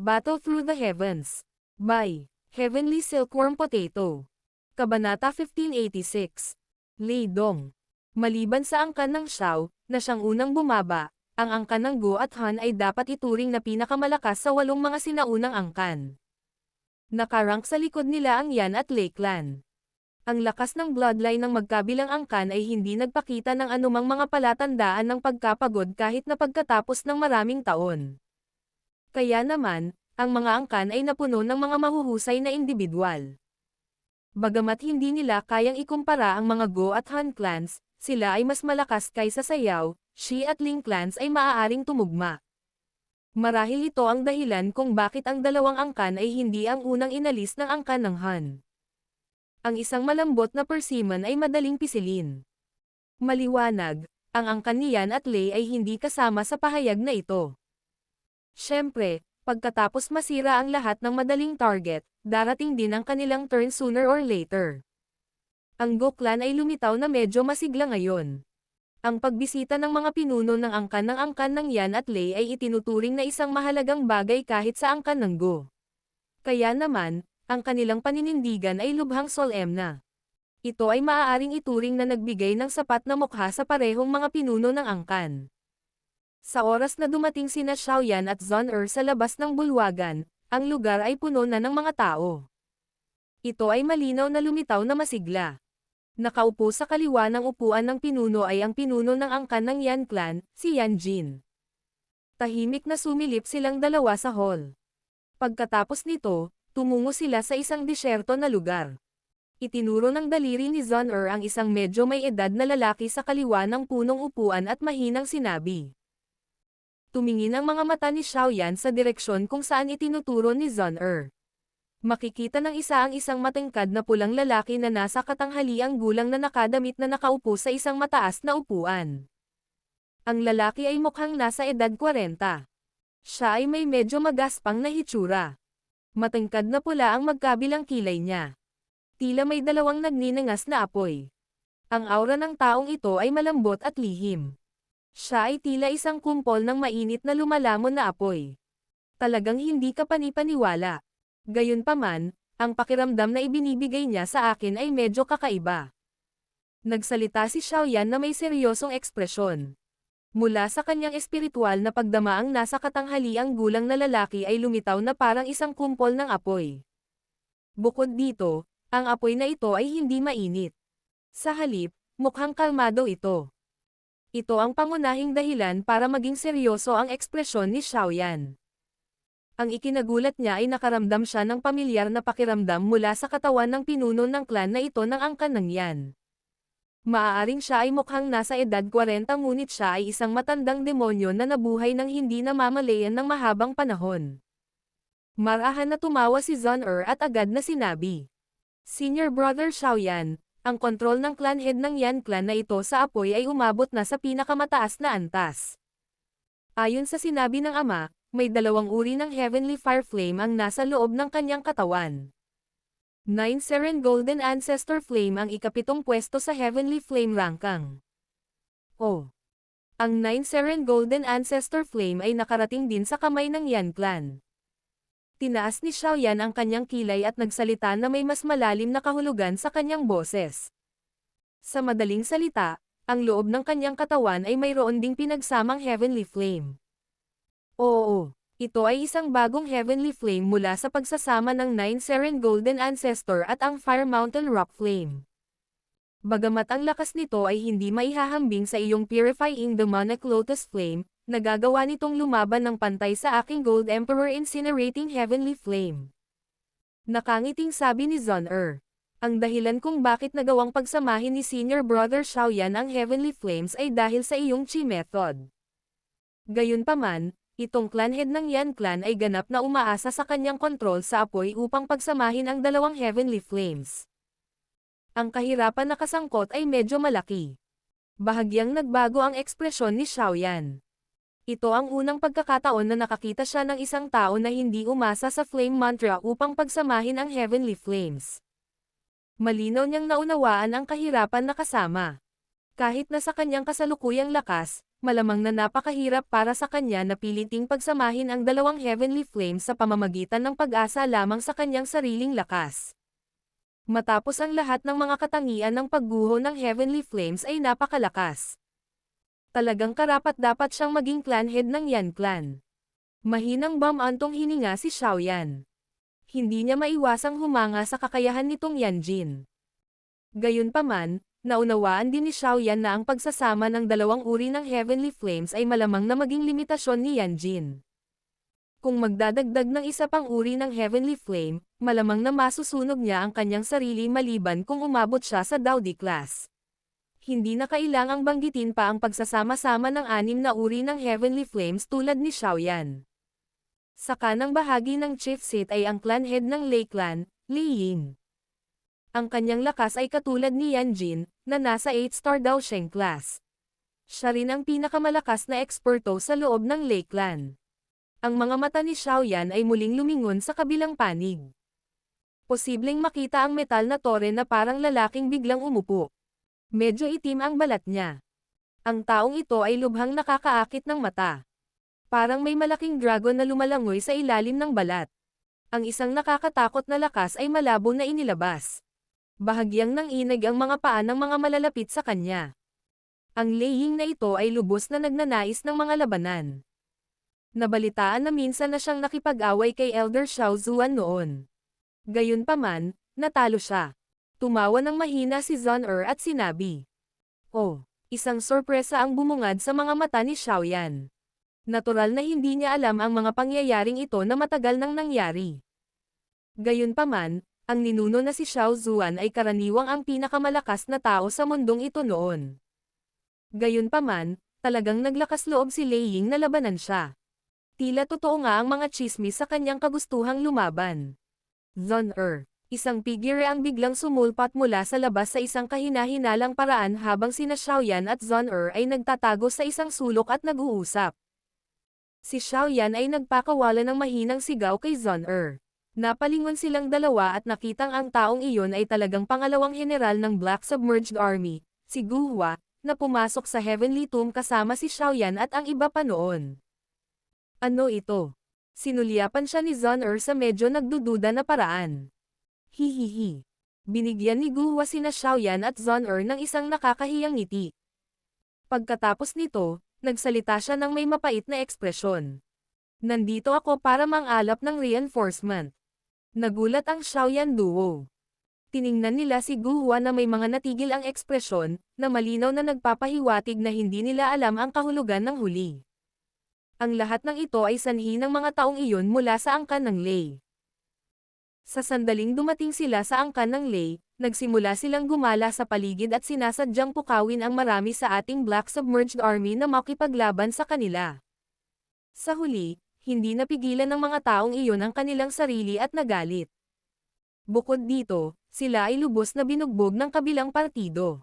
Battle Through the Heavens. By Heavenly Silkworm Potato. Kabanata 1586. Lei Dong. Maliban sa angkan ng Xiao, na siyang unang bumaba, ang angkan ng Go at Han ay dapat ituring na pinakamalakas sa 8 mga sinaunang angkan. Nakarank sa likod nila ang Yan at Lei clan. Ang lakas ng bloodline ng magkabilang angkan ay hindi nagpakita ng anumang mga palatandaan ng pagkapagod kahit na pagkatapos ng maraming taon. Kaya naman, ang mga angkan ay napuno ng mga mahuhusay na individual. Bagamat hindi nila kayang ikumpara ang mga Go at Han clans, sila ay mas malakas kaysa sa Yao, Shi at Ling clans ay maaaring tumugma. Marahil ito ang dahilan kung bakit ang dalawang angkan ay hindi ang unang inalis ng angkan ng Han. Ang isang malambot na persimmon ay madaling pisilin. Maliwanag, ang angkan ni Yan at Lei ay hindi kasama sa pahayag na ito. Siyempre, pagkatapos masira ang lahat ng madaling target, darating din ang kanilang turn sooner or later. Ang Go clan ay lumitaw na medyo masigla ngayon. Ang pagbisita ng mga pinuno ng angkan ng Yan at Lei ay itinuturing na isang mahalagang bagay kahit sa angkan ng Go. Kaya naman, ang kanilang paninindigan ay lubhang solemna. Ito ay maaaring ituring na nagbigay ng sapat na mukha sa parehong mga pinuno ng angkan. Sa oras na dumating sina Xiaoyan at Zhong sa labas ng bulwagan, ang lugar ay puno na ng mga tao. Ito ay malinaw na lumitaw na masigla. Nakaupo sa kaliwa ng upuan ng pinuno ay ang pinuno ng angkan ng Yan clan, si Yan Jin. Tahimik na sumilip silang dalawa sa hall. Pagkatapos nito, tumungo sila sa isang disyerto na lugar. Itinuro ng daliri ni Zhong ang isang medyo may edad na lalaki sa kaliwa ng punong upuan at mahinang sinabi. Tumingin ang mga mata ni Xiaoyan sa direksyon kung saan itinuturo ni Zhong. Makikita ng isa ang isang matangkad na pulang lalaki na nasa katanghaliang gulang na nakadamit na nakaupo sa isang mataas na upuan. Ang lalaki ay mukhang nasa edad 40. Siya ay may medyo magaspang na hitsura. Matangkad na pula ang magkabilang kilay niya. Tila may dalawang nagninangas na apoy. Ang aura ng taong ito ay malambot at lihim. Siya ay tila isang kumpol ng mainit na lumalamon na apoy. Talagang hindi ka panipaniwala. Gayunpaman, ang pakiramdam na ibinibigay niya sa akin ay medyo kakaiba. Nagsalita si Xiaoyan na may seryosong ekspresyon. Mula sa kanyang espiritual na pagdama ang nasa katanghaliang gulang na lalaki ay lumitaw na parang isang kumpol ng apoy. Bukod dito, ang apoy na ito ay hindi mainit. Sa halip, mukhang kalmado ito. Ito ang pangunahing dahilan para maging seryoso ang ekspresyon ni Xiaoyan. Ang ikinagulat niya ay nakaramdam siya ng pamilyar na pakiramdam mula sa katawan ng pinuno ng clan na ito ng angkan ng Yan. Maaaring siya ay mukhang nasa edad 40 ngunit siya ay isang matandang demonyo na nabuhay ng hindi namamalayan ng mahabang panahon. Marahan na tumawa si Zhong at agad na sinabi. Senior Brother Xiaoyan, ang kontrol ng clan head ng Yan clan na ito sa apoy ay umabot na sa pinakamataas na antas. Ayon sa sinabi ng ama, may 2 uri ng Heavenly Fire Flame ang nasa loob ng kanyang katawan. 9 Seren Golden Ancestor Flame ang ika-7 pwesto sa Heavenly Flame ranking. Ang 9 Seren Golden Ancestor Flame ay nakarating din sa kamay ng Yan clan. Tinaas ni Xiaoyan ang kanyang kilay at nagsalita na may mas malalim na kahulugan sa kanyang boses. Sa madaling salita, ang loob ng kanyang katawan ay mayroon ding pinagsamang Heavenly Flame. Oo, ito ay isang bagong Heavenly Flame mula sa pagsasama ng 9 Seren Golden Ancestor at ang Fire Mountain Rock Flame. Bagamat ang lakas nito ay hindi maihahambing sa iyong Purifying Demonic Lotus Flame, nagagawa nitong lumaban ng pantay sa aking Gold Emperor Incinerating Heavenly Flame. Nakangiting sabi ni Zhong. Ang dahilan kung bakit nagawang pagsamahin ni Senior Brother Xiaoyan ang Heavenly Flames ay dahil sa iyong Chi method. Gayunpaman, itong clan head ng Yan clan ay ganap na umaasa sa kanyang kontrol sa apoy upang pagsamahin ang 2 Heavenly Flames. Ang kahirapan na kasangkot ay medyo malaki. Bahagyang nagbago ang ekspresyon ni Xiaoyan. Ito ang unang pagkakataon na nakakita siya ng isang tao na hindi umasa sa flame mantra upang pagsamahin ang Heavenly Flames. Malinaw niyang naunawaan ang kahirapan na kasama. Kahit na sa kanyang kasalukuyang lakas, malamang na napakahirap para sa kanya na piliting pagsamahin ang dalawang Heavenly Flames sa pamamagitan ng pag-asa lamang sa kanyang sariling lakas. Matapos ang lahat ng mga katangian ng pagguho ng Heavenly Flames ay napakalakas. Talagang karapat-dapat siyang maging clan head ng Yan Clan. Mahinang bumantong hininga si Xiaoyan. Hindi niya maiwasang humanga sa kakayahan nitong Yan Jin. Gayunpaman, naunawaan din ni Xiaoyan na ang pagsasama ng dalawang uri ng Heavenly Flames ay malamang na maging limitasyon ni Yan Jin. Kung magdadagdag ng isa pang uri ng Heavenly Flame, malamang na masusunog niya ang kanyang sarili maliban kung umabot siya sa Daodi class. Hindi na kailangang banggitin pa ang pagsasama-sama ng 6 na uri ng Heavenly Flames tulad ni Xiaoyan. Sa kanang bahagi ng Chief Seat ay ang clan head ng Lei Clan, Li Ying. Ang kanyang lakas ay katulad ni Yan Jin, na nasa 8-star Dao Sheng class. Siya rin ang pinakamalakas na eksperto sa loob ng Lei Clan. Ang mga mata ni Xiaoyan ay muling lumingon sa kabilang panig. Posibleng makita ang metal na tore na parang lalaking biglang umupo. Medyo itim ang balat niya. Ang taong ito ay lubhang nakakaakit ng mata. Parang may malaking dragon na lumalangoy sa ilalim ng balat. Ang isang nakakatakot na lakas ay malabo na inilabas. Bahagyang nanginig ang mga paa ng mga malalapit sa kanya. Ang Lei Ying na ito ay lubos na nagnanais ng mga labanan. Nabalitaan na minsan na siyang nakipag-away kay Elder Xiao Zuan noon. Gayunpaman, natalo siya. Tumawa ng mahina si Zhang at sinabi. Oh, isang sorpresa ang bumungad sa mga mata ni Xiaoyan. Natural na hindi niya alam ang mga pangyayaring ito na matagal nang nangyari. Gayunpaman, ang ninuno na si Xiao Zuan ay karaniwang ang pinakamalakas na tao sa mundong ito noon. Gayunpaman, talagang naglakas loob si Lei Ying na labanan siya. Tila totoo nga ang mga tsismis sa kanyang kagustuhang lumaban. Zhang isang figure ang biglang sumulpat mula sa labas sa isang kahina-hinalang paraan habang sina Xiaoyan at Zhang ay nagtatago sa isang sulok at nag-uusap. Si Xiaoyan ay nagpakawala ng mahinang sigaw kay Zhang. Napalingon silang dalawa at nakitang ang taong iyon ay talagang pangalawang general ng Black Submerged Army, si Gu Hua, na pumasok sa Heavenly Tomb kasama si Xiaoyan at ang iba pa noon. Ano ito? Sinulyapan siya ni Zhang sa medyo nagdududa na paraan. Hihihi. Binigyan ni Gu Hua sina Xiaoyan at Zhang ng isang nakakahiyang ngiti. Pagkatapos nito, nagsalita siya ng may mapait na ekspresyon. Nandito ako para mangalap ng reinforcement. Nagulat ang Xiaoyan duo. Tiningnan nila si Gu Hua na may mga natigil ang ekspresyon, na malinaw na nagpapahiwatig na hindi nila alam ang kahulugan ng huli. Ang lahat ng ito ay sanhi ng mga taong iyon mula sa angkan ng Lei. Sa sandaling dumating sila sa angkan ng Lei, nagsimula silang gumala sa paligid at sinasadyang pukawin ang marami sa ating Black Submerged Army na makipaglaban sa kanila. Sa huli, hindi napigilan ng mga taong iyon ang kanilang sarili at nagalit. Bukod dito, sila ay lubos na binugbog ng kabilang partido.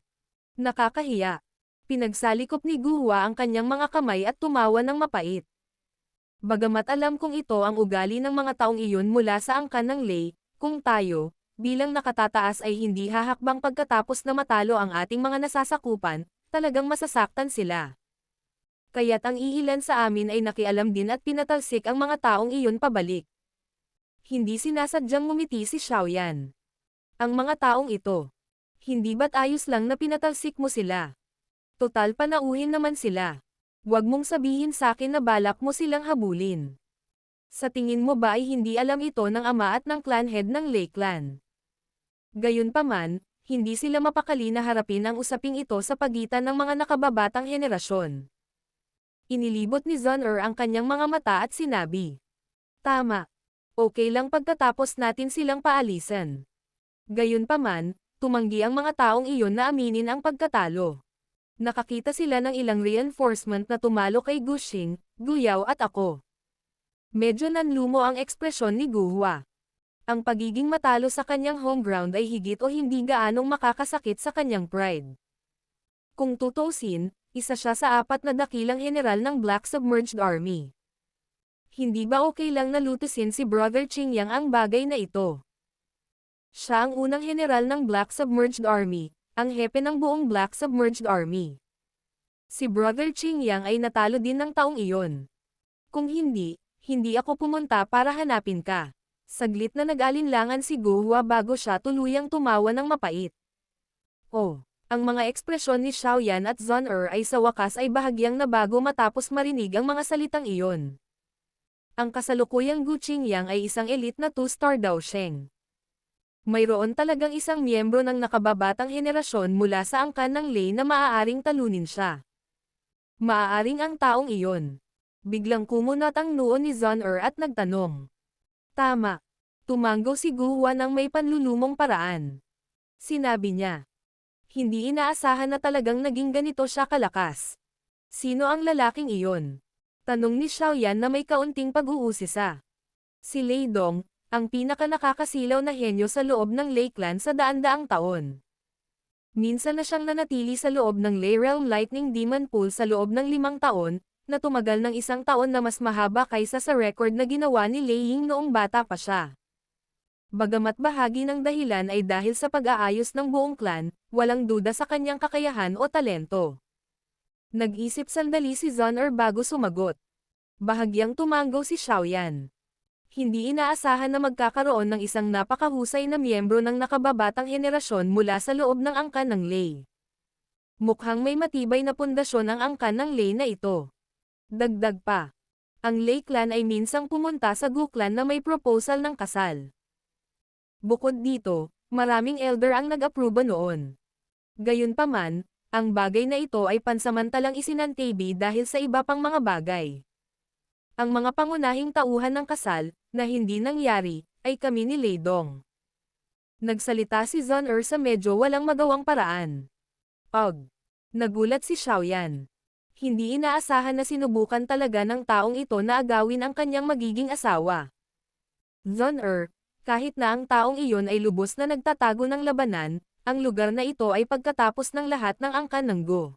Nakakahiya. Pinagsalikop ni Gu Hua ang kanyang mga kamay at tumawa ng mapait. Bagamat alam kong ito ang ugali ng mga taong iyon mula sa angkan ng Lei, kung tayo, bilang nakatataas ay hindi hahakbang pagkatapos na matalo ang ating mga nasasakupan, talagang masasaktan sila. Kaya't ang iilan sa amin ay nakialam din at pinatalsik ang mga taong iyon pabalik. Hindi sinasadyang ngumiti si Xiaoyan. Ang mga taong ito. Hindi ba't ayos lang na pinatalsik mo sila? Total panauhin naman sila. Huwag mong sabihin sa akin na balak mo silang habulin. Sa tingin mo ba ay hindi alam ito ng ama at ng clan head ng Lei Clan? Gayunpaman, hindi sila mapakali na harapin ang usaping ito sa pagitan ng mga nakababatang henerasyon. Inilibot ni Zhang ang kanyang mga mata at sinabi. Tama. Okay lang pagkatapos natin silang paalisan. Gayunpaman, tumanggi ang mga taong iyon na aminin ang pagkatalo. Nakakita sila ng ilang reinforcement na tumalo kay Gushing, Guyao at ako. Medyo nanlumo ang ekspresyon ni Gu Hua. Ang pagiging matalo sa kanyang home ground ay higit o hindi gaanong makakasakit sa kanyang pride. Kung tutuusin, isa siya sa 4 na dakilang general ng Black Submerged Army. Hindi ba okay lang na lutusin si Brother Qingyang ang bagay na ito? Siya ang unang general ng Black Submerged Army, ang hepe ng buong Black Submerged Army. Si Brother Qingyang ay natalo din ng taong iyon. Kung hindi, hindi ako pumunta para hanapin ka. Saglit na nag-alinlangan si Guhua bago siya tuluyang tumawa ng mapait. Oh, ang mga ekspresyon ni Xiaoyan at Zon ay sa wakas ay bahagyang nabago matapos marinig ang mga salitang iyon. Ang kasalukuyang Gu Qingyang ay isang elite na 2-star daosheng. Mayroon talagang isang miyembro ng nakababatang henerasyon mula sa angkan ng Lei na maaaring talunin siya. Maaaring ang taong iyon. Biglang kumunat ang noo ni Zon at nagtanong. Tama. Tumanggo si Guhua ng may panlulumong paraan. Sinabi niya. Hindi inaasahan na talagang naging ganito siya kalakas. Sino ang lalaking iyon? Tanong ni Xiaoyan na may kaunting pag-uusisa. Si Lei Dong, ang pinaka-nakakasilaw na henyo sa loob ng Lei Clan sa daan-daang taon. Minsan na siyang nanatili sa loob ng Lei Realm Lightning Demon Pool sa loob ng 5 taon, na tumagal ng 1 taon na mas mahaba kaysa sa record na ginawa ni Lei Ying noong bata pa siya. Bagamat bahagi ng dahilan ay dahil sa pag-aayos ng buong clan, walang duda sa kanyang kakayahan o talento. Nag-isip sandali si Zon bago sumagot. Bahagyang tumanggo si Xiaoyan. Hindi inaasahan na magkakaroon ng isang napakahusay na miyembro ng nakababatang henerasyon mula sa loob ng angkan ng Lei. Mukhang may matibay na pundasyon ang angkan ng Lei na ito. Dagdag pa. Ang Lei Clan ay minsang pumunta sa Gu Clan na may proposal ng kasal. Bukod dito, maraming elder ang nag-aproba noon. Gayunpaman, ang bagay na ito ay pansamantalang isinantabi dahil sa iba pang mga bagay. Ang mga pangunahing tauhan ng kasal, na hindi nangyari, ay kami ni Lei Dong. Nagsalita si Zon sa medyo walang magawang paraan. Nagulat si Xiaoyan. Hindi inaasahan na sinubukan talaga ng taong ito na agawin ang kanyang magiging asawa. Zon kahit na ang taong iyon ay lubos na nagtatago ng labanan, ang lugar na ito ay pagkatapos ng lahat ng angkan ng Go.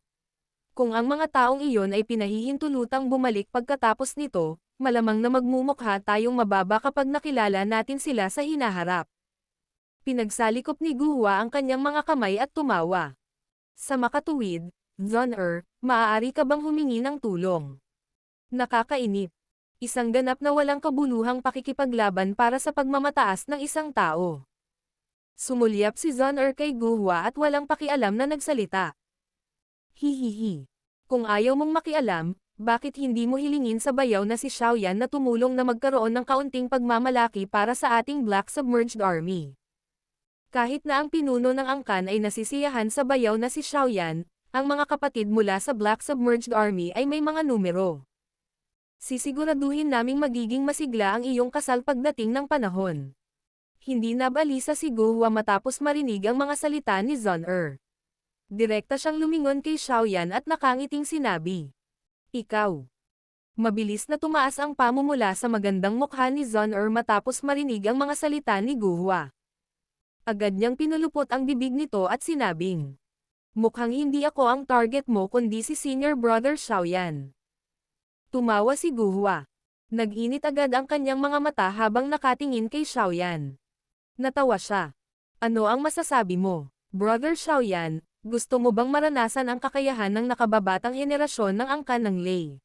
Kung ang mga taong iyon ay pinahihintulutang bumalik pagkatapos nito, malamang na magmumukha tayong mababa kapag nakilala natin sila sa hinaharap. Pinagsalikop ni Guhua ang kanyang mga kamay at tumawa. Sa makatuwid, Zon maaari ka bang humingi ng tulong? Nakakainip. Isang ganap na walang kabuluhang pakikipaglaban para sa pagmamataas ng isang tao. Sumulyap si Zon kay Guhua at walang pakialam na nagsalita. Hihihi. Kung ayaw mong makialam, bakit hindi mo hilingin sa bayaw na si Xiaoyan na tumulong na magkaroon ng kaunting pagmamalaki para sa ating Black Submerged Army? Kahit na ang pinuno ng angkan ay nasisiyahan sa bayaw na si Xiaoyan, ang mga kapatid mula sa Black Submerged Army ay may mga numero. Sisiguraduhin naming magiging masigla ang iyong kasal pagdating ng panahon. Hindi nabalisa si Guhua matapos marinig ang mga salita ni Zon Direkta siyang lumingon kay Xiaoyan at nakangiting sinabi. Ikaw. Mabilis na tumaas ang pamumula sa magandang mukha ni Zon matapos marinig ang mga salita ni Guhua. Agad niyang pinulupot ang bibig nito at sinabing. Mukhang hindi ako ang target mo kundi si Senior Brother Xiaoyan. Tumawa si Guhua. Nag-init agad ang kanyang mga mata habang nakatingin kay Xiaoyan. Natawa siya. Ano ang masasabi mo, Brother Xiaoyan, gusto mo bang maranasan ang kakayahan ng nakababatang henerasyon ng angkan ng Lei?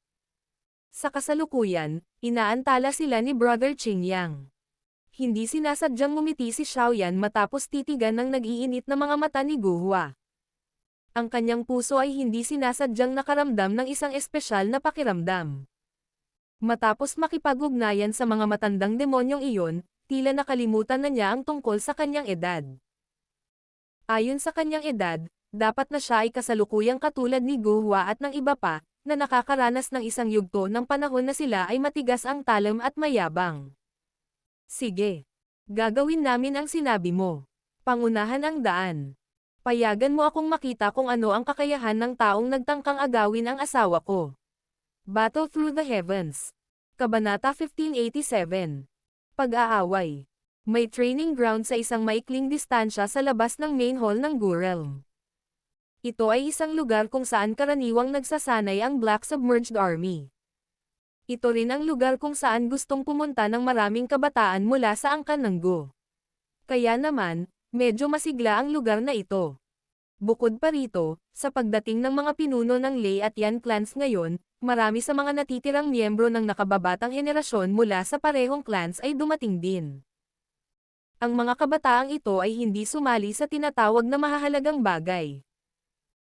Sa kasalukuyan, inaantala sila ni Brother Qingyang. Hindi sinasadyang ngumiti si Xiaoyan matapos titigan ng nag-iinit na mga mata ni Guhua. Ang kanyang puso ay hindi sinasadyang nakaramdam ng isang espesyal na pakiramdam. Matapos makipag-ugnayan sa mga matandang demonyong iyon, tila nakalimutan na niya ang tungkol sa kanyang edad. Ayon sa kanyang edad, dapat na siya ay kasalukuyang katulad ni Guhua at ng iba pa, na nakakaranas ng isang yugto ng panahon na sila ay matigas ang talam at mayabang. Sige. Gagawin namin ang sinabi mo. Pangunahan ang daan. Payagan mo akong makita kung ano ang kakayahan ng taong nagtangkang agawin ang asawa ko. Battle Through the Heavens. Kabanata 1587. Pag-aaway. May training ground sa isang maikling distansya sa labas ng main hall ng Gu Realm. Ito ay isang lugar kung saan karaniwang nagsasanay ang Black Submerged Army. Ito rin ang lugar kung saan gustong pumunta ng maraming kabataan mula sa angkan ng Gu. Kaya naman, medyo masigla ang lugar na ito. Bukod pa rito, sa pagdating ng mga pinuno ng Lei at Yan clans ngayon, marami sa mga natitirang miyembro ng nakababatang henerasyon mula sa parehong clans ay dumating din. Ang mga kabataang ito ay hindi sumali sa tinatawag na mahahalagang bagay.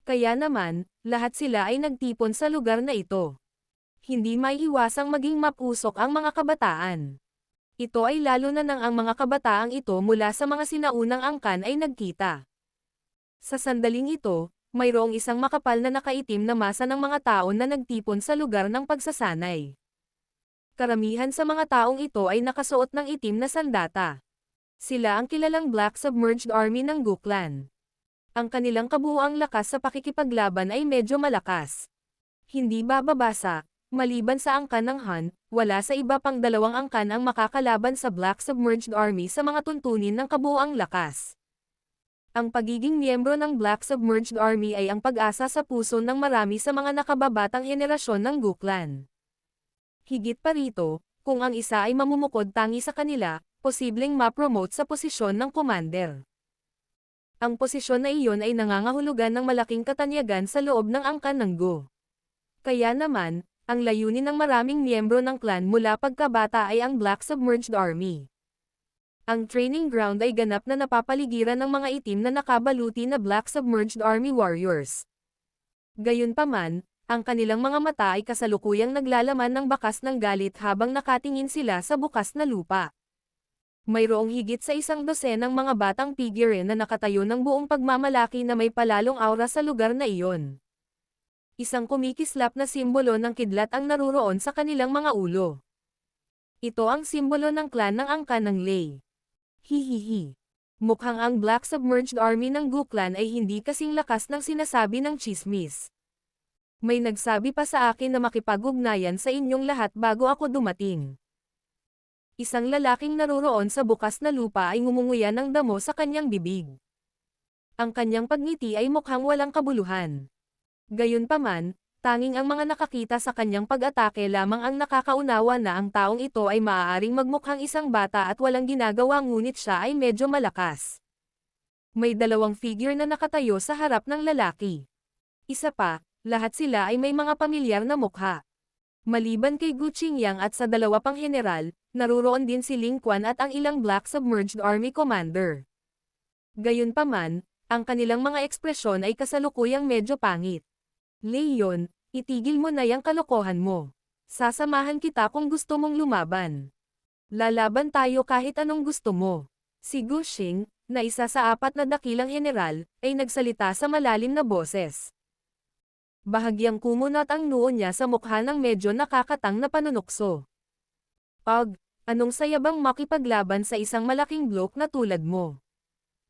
Kaya naman, lahat sila ay nagtipon sa lugar na ito. Hindi maiiwasang maging mapusok ang mga kabataan. Ito ay lalo na nang ang mga kabataang ito mula sa mga sinaunang angkan ay nagkita. Sa sandaling ito, mayroong isang makapal na nakaitim na masa ng mga tao na nagtipon sa lugar ng pagsasanay. Karamihan sa mga taong ito ay nakasuot ng itim na sandata. Sila ang kilalang Black Submerged Army ng Gu Clan. Ang kanilang kabuuang lakas sa pakikipaglaban ay medyo malakas. Hindi bababasa, maliban sa angkan ng Han, wala sa iba pang dalawang angkan ang makakalaban sa Black Submerged Army sa mga tuntunin ng kabuuang lakas. Ang pagiging miyembro ng Black Submerged Army ay ang pag-asa sa puso ng marami sa mga nakababatang henerasyon ng Gu Clan. Higit pa rito, kung ang isa ay mamumukod tangi sa kanila, posibleng ma-promote sa posisyon ng commander. Ang posisyon na iyon ay nangangahulugan ng malaking katanyagan sa loob ng angkan ng Gu. Kaya naman, ang layunin ng maraming miyembro ng clan mula pagkabata ay ang Black Submerged Army. Ang training ground ay ganap na napapaligiran ng mga itim na nakabaluti na Black Submerged Army warriors. Gayunpaman, ang kanilang mga mata ay kasalukuyang naglalaman ng bakas ng galit habang nakatingin sila sa bukas na lupa. Mayroong higit sa 100 ng mga batang figure na nakatayo ng buong pagmamalaki na may palalong aura sa lugar na iyon. Isang kumikislap na simbolo ng kidlat ang naruroon sa kanilang mga ulo. Ito ang simbolo ng clan ng angkan ng Lei. Hihihi. Mukhang ang Black Submerged Army ng Gu Clan ay hindi kasing lakas ng sinasabi ng chismis. May nagsabi pa sa akin na makipag-ugnayan sa inyong lahat bago ako dumating. Isang lalaking naruroon sa bukas na lupa ay ngumunguya ng damo sa kanyang bibig. Ang kanyang pagngiti ay mukhang walang kabuluhan. Gayunpaman, tanging ang mga nakakita sa kanyang pag-atake lamang ang nakakaunawa na ang taong ito ay maaaring magmukhang isang bata at walang ginagawa ngunit siya ay medyo malakas. May dalawang figure na nakatayo sa harap ng lalaki. Isa pa, lahat sila ay may mga pamilyar na mukha. Maliban kay Gu Qingyang at sa dalawa pang general, naruroon din si Ling Quan at ang ilang Black Submerged Army commander. Gayunpaman, ang kanilang mga ekspresyon ay kasalukuyang medyo pangit. Leon, itigil mo na yang kalokohan mo. Sasamahan kita kung gusto mong lumaban. Lalaban tayo kahit anong gusto mo. Si Gu Xing, na isa sa 4 na dakilang general, ay nagsalita sa malalim na boses. Bahagyang kumunot ang noo niya sa mukha ng medyo nakakatang na panunukso. Anong saya bang makipaglaban sa isang malaking bloke na tulad mo?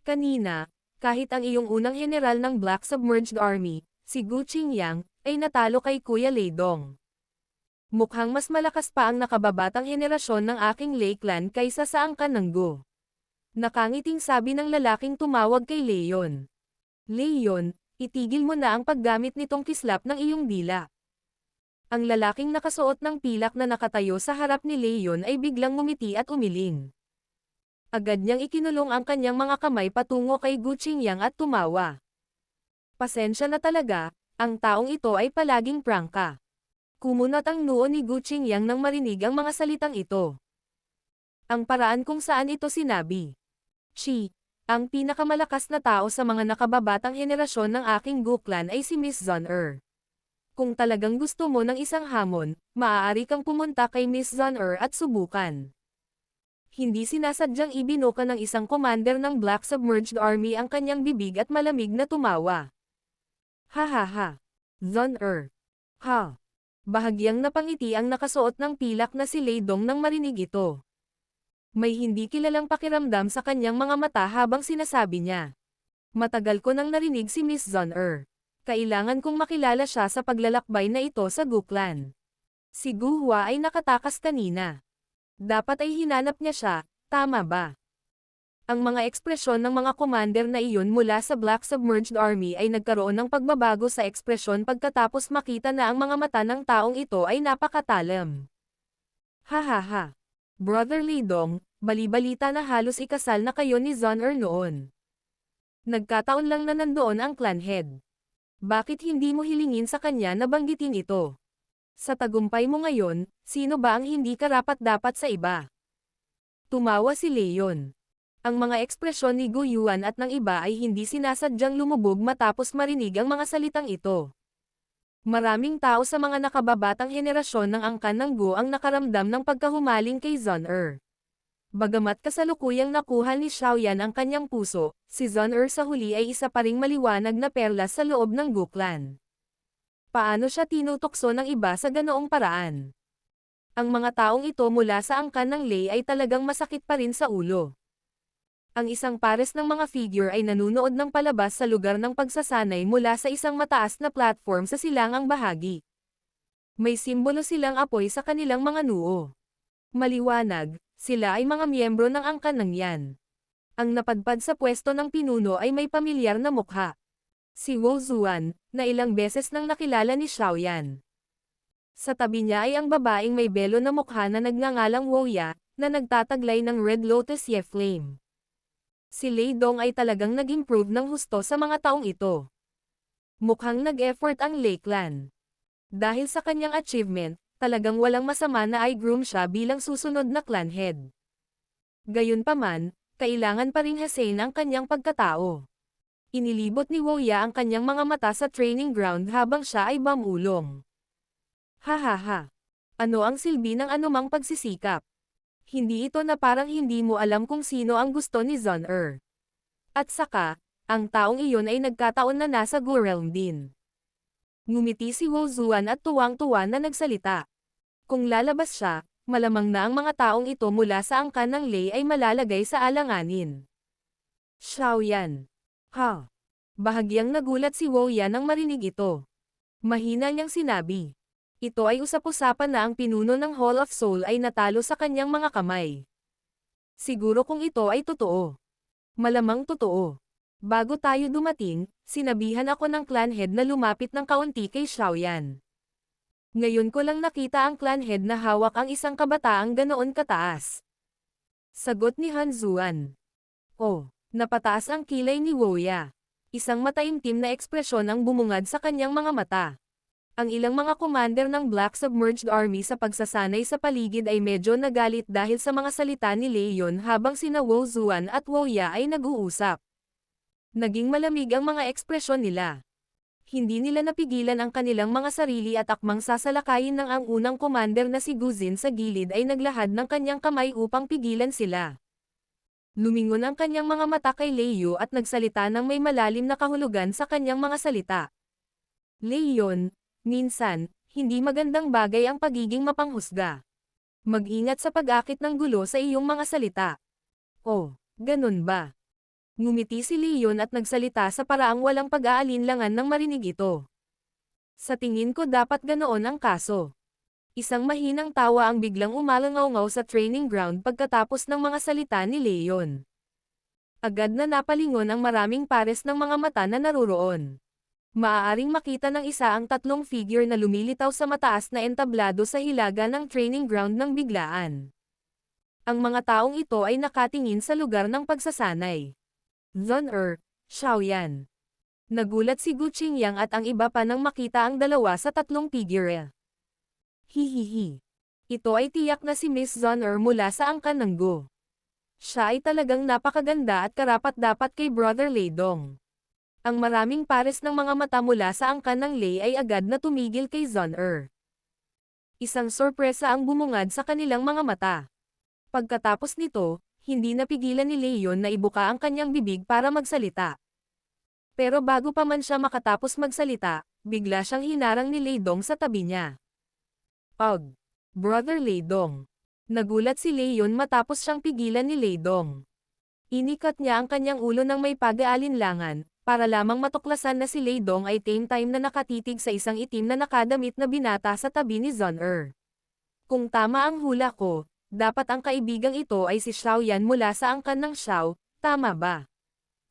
Kanina, kahit ang iyong unang general ng Black Submerged Army, si Gu Qingyang, ay natalo kay Kuya Lei Dong. Mukhang mas malakas pa ang nakababatang henerasyon ng aking Lei clan kaysa sa angkan ng Gu. Nakangiting sabi ng lalaking tumawag kay Leon. Leon, itigil mo na ang paggamit nitong kislap ng iyong dila. Ang lalaking nakasuot ng pilak na nakatayo sa harap ni Leon ay biglang ngumiti at umiling. Agad niyang ikinulong ang kanyang mga kamay patungo kay Gu Qingyang at tumawa. Pasensya na talaga, ang taong ito ay palaging prangka. Kumunot ang noo ni Gu Qingyang nang marinig ang mga salitang ito. Ang paraan kung saan ito sinabi. Ang pinakamalakas na tao sa mga nakababatang henerasyon ng aking Gu Clan ay si Miss Zon Er. Kung talagang gusto mo ng isang hamon, maaari kang pumunta kay Miss Zon Er at subukan. Hindi sinasadyang ibinuka ng isang commander ng Black Submerged Army ang kanyang bibig at malamig na tumawa. Hahaha. Zon Er. Ha. Bahagyang napangiti ang nakasuot ng pilak na si Lei Dong nang marinig ito. May hindi kilalang pakiramdam sa kanyang mga mata habang sinasabi niya. Matagal ko nang narinig si Miss Zon Er. Kailangan kong makilala siya sa paglalakbay na ito sa Gu Clan. Si Gu Hua ay nakatakas kanina. Dapat ay hinanap niya siya, tama ba? Ang mga ekspresyon ng mga commander na iyon mula sa Black Submerged Army ay nagkaroon ng pagbabago sa ekspresyon pagkatapos makita na ang mga mata ng taong ito ay napakatalam. Hahaha. Brother Lei Dong, bali-balita na halos ikasal na kayo ni Zon Er noon. Nagkataon lang na nandoon ang clan head. Bakit hindi mo hilingin sa kanya na banggitin ito? Sa tagumpay mo ngayon, sino ba ang hindi karapat-dapat sa iba? Tumawa si Leon. Ang mga ekspresyon ni Gu Yuan at ng iba ay hindi sinasadyang lumubog matapos marinig ang mga salitang ito. Maraming tao sa mga nakababatang henerasyon ng angkan ng Gu ang nakaramdam ng pagkahumaling kay Zon-er. Bagamat kasalukuyang nakuha ni Xiaoyan ang kanyang puso, si Zon-er sa huli ay isa pa ring maliwanag na perlas sa loob ng Gu clan. Paano siya tinutokso ng iba sa ganoong paraan? Ang mga taong ito mula sa angkan ng Lei ay talagang masakit pa rin sa ulo. Ang isang pares ng mga figure ay nanunood ng palabas sa lugar ng pagsasanay mula sa isang mataas na platform sa silangang bahagi. May simbolo silang apoy sa kanilang mga noo. Maliwanag, sila ay mga miyembro ng angkan ng Yan. Ang napadpad sa pwesto ng pinuno ay may pamilyar na mukha. Si Wu Zuan, na ilang beses nang nakilala ni Xiaoyan. Sa tabi niya ay ang babaeng may belo na mukha na nagngangalang Wu Ya, na nagtataglay ng Red Lotus Ye Flame. Si Lei Dong ay talagang nag-improve ng husto sa mga taong ito. Mukhang nag-effort ang Lei clan. Dahil sa kanyang achievement, talagang walang masama na i-groom siya bilang susunod na clan head. Gayunpaman, kailangan pa rin hasain ang kanyang pagkatao. Inilibot ni Wu Ya ang kanyang mga mata sa training ground habang siya ay bamulong. Hahaha. Ano ang silbi ng anumang pagsisikap? Hindi ito na parang hindi mo alam kung sino ang gusto ni Zon-er. At saka, ang taong iyon ay nagkataon na nasa Gu realm din. Ngumiti si Wu Zuan at tuwang-tuwa na nagsalita. Kung lalabas siya, malamang na ang mga taong ito mula sa angkan ng Lei ay malalagay sa alanganin. Xiaoyan. Ha? Bahagyang nagulat si Wu Yan nang marinig ito. Mahina niyang sinabi. Ito ay usap-usapan na ang pinuno ng Hall of Soul ay natalo sa kanyang mga kamay. Siguro kung ito ay totoo. Malamang totoo. Bago tayo dumating, sinabihan ako ng clan head na lumapit ng kaunti kay Xiaoyan. Ngayon ko lang nakita ang clan head na hawak ang isang kabataang ganoon kataas. Sagot ni Han Zuan. Oh, napataas ang kilay ni Wu Ya. Isang mataimtim na ekspresyon ang bumungad sa kanyang mga mata. Ang ilang mga commander ng Black Submerged Army sa pagsasanay sa paligid ay medyo nagalit dahil sa mga salita ni Leon habang sina Wu Zuan at Wu Ya ay nag-uusap. Naging malamig ang mga ekspresyon nila. Hindi nila napigilan ang kanilang mga sarili at akmang sasalakayin ng ang unang commander na si Gu Zin sa gilid ay naglahad ng kanyang kamay upang pigilan sila. Lumingon ang kanyang mga mata kay Leo at nagsalita ng may malalim na kahulugan sa kanyang mga salita. Leon, minsan, hindi magandang bagay ang pagiging mapanghusga. Mag-ingat sa pag-akit ng gulo sa iyong mga salita. Oh, ganun ba? Ngumiti si Leon at nagsalita sa paraang walang pag-aalinlangan nang marinig ito. Sa tingin ko dapat ganoon ang kaso. Isang mahinang tawa ang biglang umalangaw-ngaw sa training ground pagkatapos ng mga salita ni Leon. Agad na napalingon ang maraming pares ng mga mata na naruroon. Maaaring makita ng isa ang tatlong figure na lumilitaw sa mataas na entablado sa hilaga ng training ground ng biglaan. Ang mga taong ito ay nakatingin sa lugar ng pagsasanay. Zon-er, Xiaoyan. Nagulat si Gu Qingyang at ang iba pa nang makita ang dalawa sa tatlong figure. Hihihi. Ito ay tiyak na si Miss Zon-er mula sa angkan ng Gu. Siya ay talagang napakaganda at karapat-dapat kay Brother Lei Dong. Ang maraming pares ng mga mata mula sa angkan ng Lei ay agad na tumigil kay Zon-er. Isang sorpresa ang bumungad sa kanilang mga mata. Pagkatapos nito, hindi napigilan ni Leon na ibuka ang kanyang bibig para magsalita. Pero bago pa man siya makatapos magsalita, bigla siyang hinarang ni Lei Dong sa tabi niya. Ugh! Brother Lei Dong. Nagulat si Leon matapos siyang pigilan ni Lei Dong. Inikat niya ang kanyang ulo ng may pag-aalinlangan, para lamang matuklasan na si Lei Dong ay same time na nakatitig sa isang itim na nakadamit na binata sa tabi ni Zon-er. Kung tama ang hula ko, dapat ang kaibigang ito ay si Xiaoyan mula sa angkan ng Xiao, tama ba?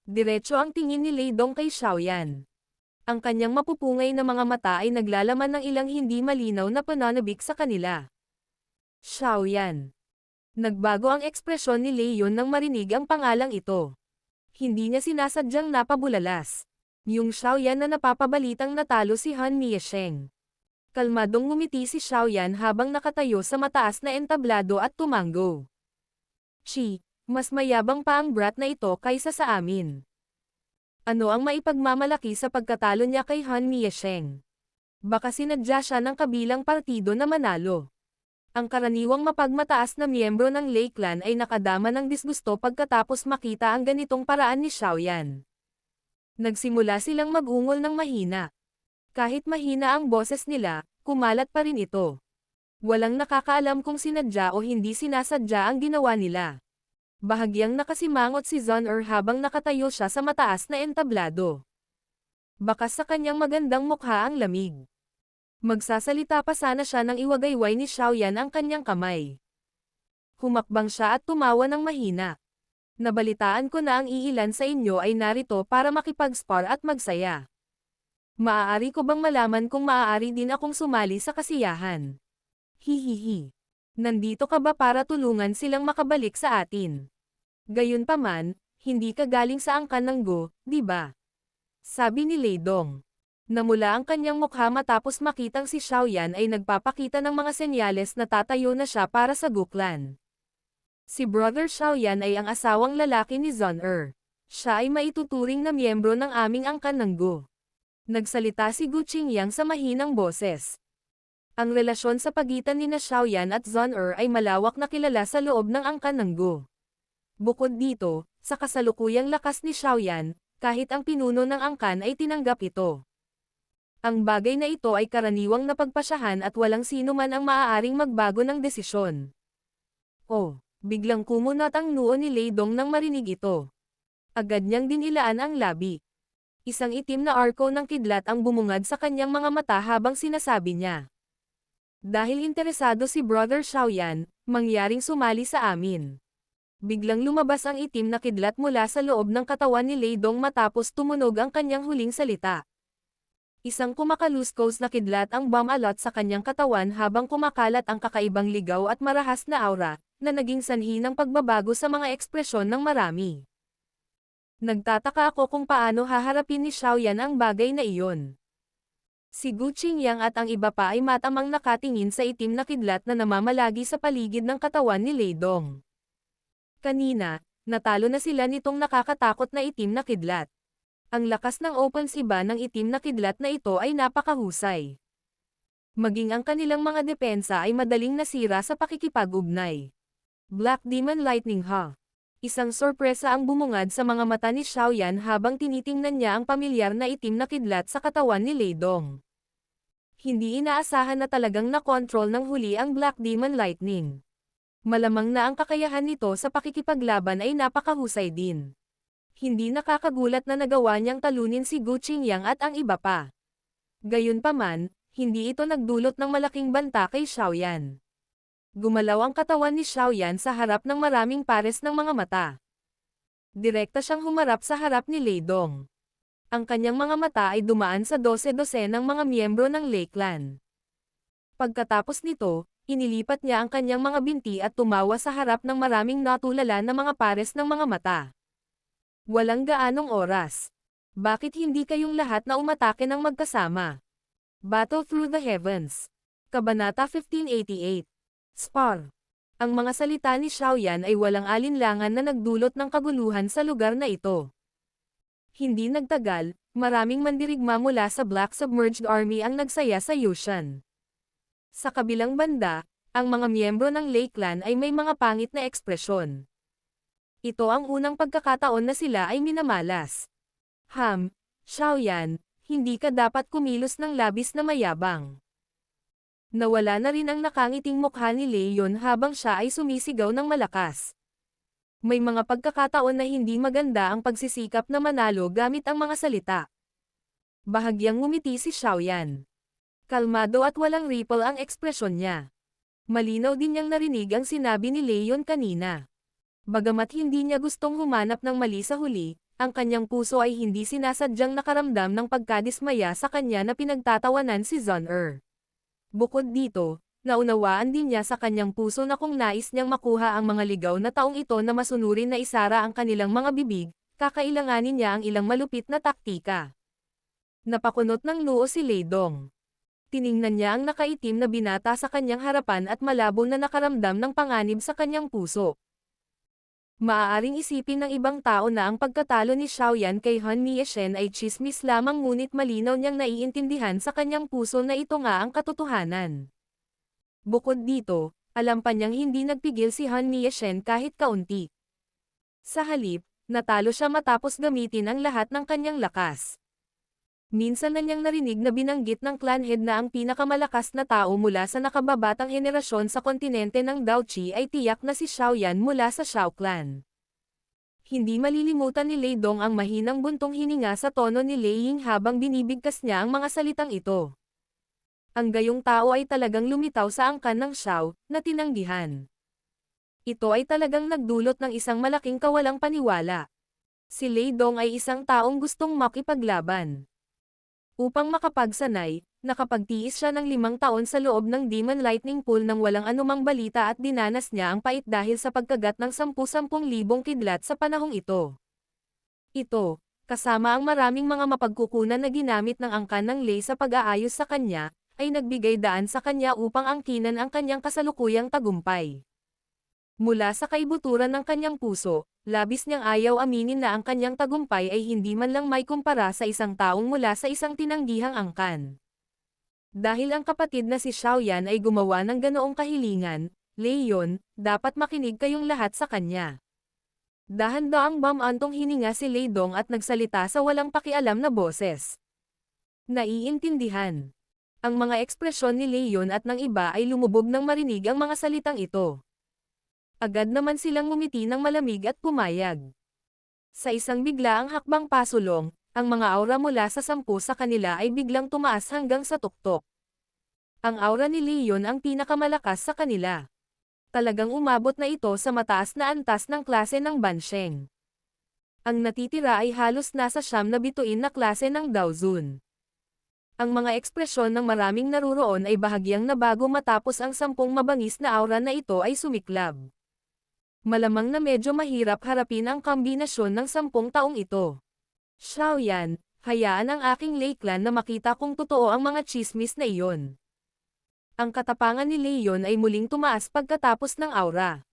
Diretso ang tingin ni Lei Dong kay Xiaoyan. Ang kanyang mapupungay na mga mata ay naglalaman ng ilang hindi malinaw na pananabik sa kanila. Xiaoyan. Nagbago ang ekspresyon ni Leon nang marinig ang pangalang ito. Hindi niya sinasadyang napabulalas. Yung Xiaoyan na napapabalitang natalo si Han Miesheng. Kalmadong ngumiti si Xiaoyan habang nakatayo sa mataas na entablado at tumango. Chi, mas mayabang pa ang brat na ito kaysa sa amin. Ano ang maipagmamalaki sa pagkatalo niya kay Han Miesheng? Baka sinadya siya ng kabilang partido na manalo. Ang karaniwang mapagmataas na miyembro ng Lei Clan ay nakadama ng disgusto pagkatapos makita ang ganitong paraan ni Xiaoyan. Nagsimula silang mag-ungol ng mahina. Kahit mahina ang boses nila, kumalat pa rin ito. Walang nakakaalam kung sinadya o hindi sinasadya ang ginawa nila. Bahagyang nakasimangot si Zhon'er habang nakatayo siya sa mataas na entablado. Bakas sa kanyang magandang mukha ang lamig. Magsasalita pa sana siya nang iwagayway ni Xiaoyan ang kanyang kamay. Humakbang siya at tumawa ng mahina. Nabalitaan ko na ang iilan sa inyo ay narito para makipag-spar at magsaya. Maaari ko bang malaman kung maaari din akong sumali sa kasiyahan? Hihihi. Nandito ka ba para tulungan silang makabalik sa atin? Gayunpaman, hindi ka galing sa angkan ng Go, di ba? Sabi ni Lei Dong. Namula ang kanyang mukha matapos makitang si Xiaoyan ay nagpapakita ng mga senyales na tatayo na siya para sa Gu Clan. Si Brother Xiaoyan ay ang asawang lalaki ni Zhon'er. Siya ay maituturing na miyembro ng aming angkan ng Gu. Nagsalita si Gu Qingyang sa mahinang boses. Ang relasyon sa pagitan ni Xiaoyan at Zhon'er ay malawak na kilala sa loob ng angkan ng Gu. Bukod dito, sa kasalukuyang lakas ni Xiaoyan, kahit ang pinuno ng angkan ay tinanggap ito. Ang bagay na ito ay karaniwang napagpasyahan at walang sino man ang maaaring magbago ng desisyon. Oh, biglang kumunat ang noo ni Lei Dong nang marinig ito. Agad niyang dinilaan ang labi. Isang itim na arko ng kidlat ang bumungad sa kanyang mga mata habang sinasabi niya. Dahil interesado si Brother Xiaoyan, mangyaring sumali sa amin. Biglang lumabas ang itim na kidlat mula sa loob ng katawan ni Lei Dong matapos tumunog ang kanyang huling salita. Isang kumakaluskos na kidlat ang bumalot sa kanyang katawan habang kumakalat ang kakaibang ligaw at marahas na aura, na naging sanhi ng pagbabago sa mga ekspresyon ng marami. Nagtataka ako kung paano haharapin ni Xiaoyan ang bagay na iyon. Si Gu Qingyang at ang iba pa ay matamang nakatingin sa itim na kidlat na namamalagi sa paligid ng katawan ni Lei Dong. Kanina, natalo na sila nitong nakakatakot na itim na kidlat. Ang lakas ng opensiba ng itim na kidlat na ito ay napakahusay. Maging ang kanilang mga depensa ay madaling nasira sa pakikipag-ugnay. Black Demon Lightning Ha. Isang sorpresa ang bumungad sa mga mata ni Xiaoyan habang tinitingnan niya ang pamilyar na itim na kidlat sa katawan ni Lei Dong. Hindi inaasahan na talagang nakontrol ng huli ang Black Demon Lightning. Malamang na ang kakayahan nito sa pakikipaglaban ay napakahusay din. Hindi nakakagulat na nagawa niyang talunin si Gu Qingyang at ang iba pa. Gayunpaman, hindi ito nagdulot ng malaking banta kay Xiaoyan. Gumalaw ang katawan ni Xiaoyan sa harap ng maraming pares ng mga mata. Direkta siyang humarap sa harap ni Lei Dong. Ang kanyang mga mata ay dumaan sa 12 ng mga miyembro ng Lei Clan. Pagkatapos nito, inilipat niya ang kanyang mga binti at tumawa sa harap ng maraming natulala na mga pares ng mga mata. Walang gaanong oras. Bakit hindi kayong lahat na umatake ng magkasama? Battle Through the Heavens. Kabanata 1588. Spar. Ang mga salita ni Xiaoyan ay walang alinlangan na nagdulot ng kaguluhan sa lugar na ito. Hindi nagtagal, maraming mandirigma mula sa Black Submerged Army ang nagsaya sa Yushan. Sa kabilang banda, ang mga miyembro ng Lei Clan ay may mga pangit na ekspresyon. Ito ang unang pagkakataon na sila ay minamalas. Xiaoyan, hindi ka dapat kumilos ng labis na mayabang. Nawala na rin ang nakangiting mukha ni Leon habang siya ay sumisigaw ng malakas. May mga pagkakataon na hindi maganda ang pagsisikap na manalo gamit ang mga salita. Bahagyang ngumiti si Xiaoyan. Kalmado at walang ripple ang ekspresyon niya. Malinaw din niyang narinig ang sinabi ni Leon kanina. Bagamat hindi niya gustong humanap ng mali sa huli, ang kanyang puso ay hindi sinasadyang nakaramdam ng pagkadismaya sa kanya na pinagtatawanan si Zhon'er. Bukod dito, naunawaan din niya sa kanyang puso na kung nais niyang makuha ang mga ligaw na taong ito na masunurin na isara ang kanilang mga bibig, kakailanganin niya ang ilang malupit na taktika. Napakunot ng luho si Lei Dong. Tiningnan niya ang nakaitim na binata sa kanyang harapan at malabo na nakaramdam ng panganib sa kanyang puso. Maaaring isipin ng ibang tao na ang pagkatalo ni Xiaoyan kay Han Mieshen ay tsismis lamang, ngunit malinaw niyang naiintindihan sa kanyang puso na ito nga ang katotohanan. Bukod dito, alam pa niyang hindi nagpigil si Han Mieshen kahit kaunti. Sa halip, natalo siya matapos gamitin ang lahat ng kanyang lakas. Minsan na niyang narinig na binanggit ng clan head na ang pinakamalakas na tao mula sa nakababatang henerasyon sa kontinente ng Daoqi ay tiyak na si Xiaoyan mula sa Xiao Clan. Hindi malilimutan ni Lei Dong ang mahinang buntong hininga sa tono ni Lei Ying habang binibigkas niya ang mga salitang ito. Ang gayong tao ay talagang lumitaw sa angkan ng Xiao, na tinanggihan. Ito ay talagang nagdulot ng isang malaking kawalang paniwala. Si Lei Dong ay isang taong gustong makipaglaban. Upang makapagsanay, nakapagtiis siya ng 5 taon sa loob ng Demon Lightning Pool nang walang anumang balita at dinanas niya ang pait dahil sa pagkagat ng 10,000 kidlat sa panahong ito. Ito, kasama ang maraming mga mapagkukunan na ginamit ng angkan ng Lei sa pag-aayos sa kanya, ay nagbigay daan sa kanya upang angkinan ang kanyang kasalukuyang tagumpay. Mula sa kaibuturan ng kanyang puso, labis niyang ayaw aminin na ang kanyang tagumpay ay hindi man lang may kumpara sa isang taong mula sa isang tinanggihang angkan. Dahil ang kapatid na si Xiaoyan ay gumawa ng ganoong kahilingan, Leon, dapat makinig kayong lahat sa kanya. Dahan-daang bamantong hininga si Lei Dong at nagsalita sa walang pakialam na boses. Naiintindihan. Ang mga ekspresyon ni Leon at ng iba ay lumubog nang marinig ang mga salitang ito. Agad naman silang ngumiti ng malamig at pumayag. Sa isang biglaang hakbang pasulong, ang mga aura mula sa 10 sa kanila ay biglang tumaas hanggang sa tuktok. Ang aura ni Leon ang pinakamalakas sa kanila. Talagang umabot na ito sa mataas na antas ng klase ng Bansheng. Ang natitira ay halos nasa 9 na bituin na klase ng Daozun. Ang mga ekspresyon ng maraming naruroon ay bahagyang nabago matapos ang 10 mabangis na aura na ito ay sumiklab. Malamang na medyo mahirap harapin ang kombinasyon ng 10 taong ito. Xiaoyan, hayaan ang aking Lei Clan na makita kung totoo ang mga tsismis na iyon. Ang katapangan ni Leon ay muling tumaas pagkatapos ng aura.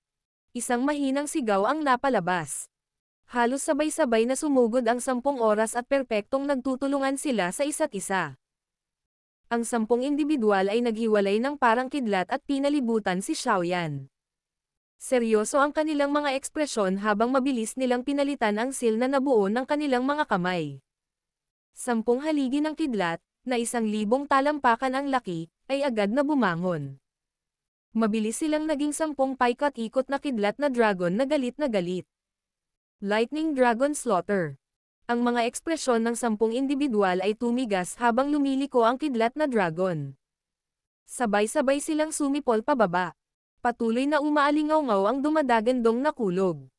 Isang mahinang sigaw ang napalabas. Halos sabay-sabay na sumugod ang 10 oras at perpektong nagtutulungan sila sa isa't isa. Ang 10 individual ay naghiwalay ng parang kidlat at pinalibutan si Xiaoyan. Seryoso ang kanilang mga ekspresyon habang mabilis nilang pinalitan ang seal na nabuo ng kanilang mga kamay. 10 haligi ng kidlat, na 1,000 talampakan ang laki, ay agad na bumangon. Mabilis silang naging 10 paikot-ikot na kidlat na dragon na galit na galit. Lightning Dragon Slaughter. Ang mga ekspresyon ng 10 individual ay tumigas habang lumiliko ang kidlat na dragon. Sabay-sabay silang sumipol pababa. Patuloy na umaalingaw-ngaw ang dumadagandong na kulog.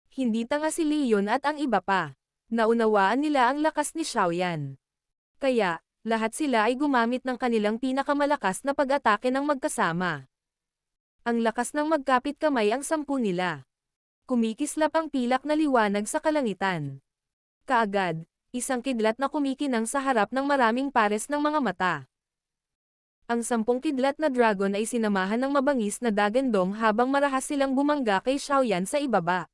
Hindi tanga si Leon at ang iba pa. Naunawaan nila ang lakas ni Xiaoyan. Kaya, lahat sila ay gumamit ng kanilang pinakamalakas na pag-atake ng magkasama. Ang lakas ng magkapit kamay ang 10 nila. Kumikislap ang pilak na liwanag sa kalangitan. Kaagad, isang kidlat na kumikinang sa harap ng maraming pares ng mga mata. Ang 10 kidlat na dragon ay sinamahan ng mabangis na dagandong habang marahas silang bumangga kay Xiaoyan sa ibaba.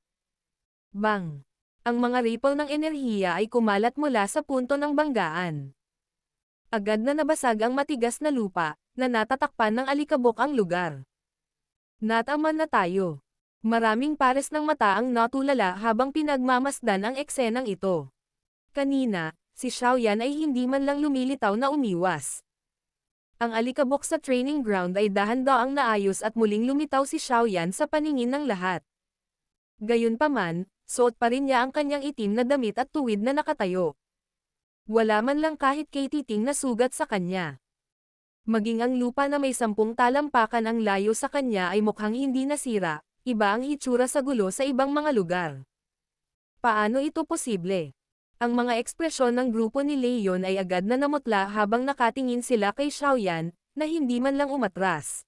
Bang! Ang mga ripple ng enerhiya ay kumalat mula sa punto ng banggaan. Agad na nabasag ang matigas na lupa, na natatakpan ng alikabok ang lugar. Nataman na tayo. Maraming pares ng mata ang natulala habang pinagmamasdan ang eksenang ito. Kanina, si Xiaoyan ay hindi man lang lumilitaw na umiwas. Ang alikabok sa training ground ay dahan-daang naayos at muling lumitaw si Xiaoyan sa paningin ng lahat. Gayunpaman, suot pa rin niya ang kanyang itim na damit at tuwid na nakatayo. Wala man lang kahit katiting na sugat sa kanya. Maging ang lupa na may 10 talampakan ang layo sa kanya ay mukhang hindi nasira, iba ang hitsura sa gulo sa ibang mga lugar. Paano ito posible? Ang mga ekspresyon ng grupo ni Leon ay agad na namutla habang nakatingin sila kay Xiaoyan, na hindi man lang umatras.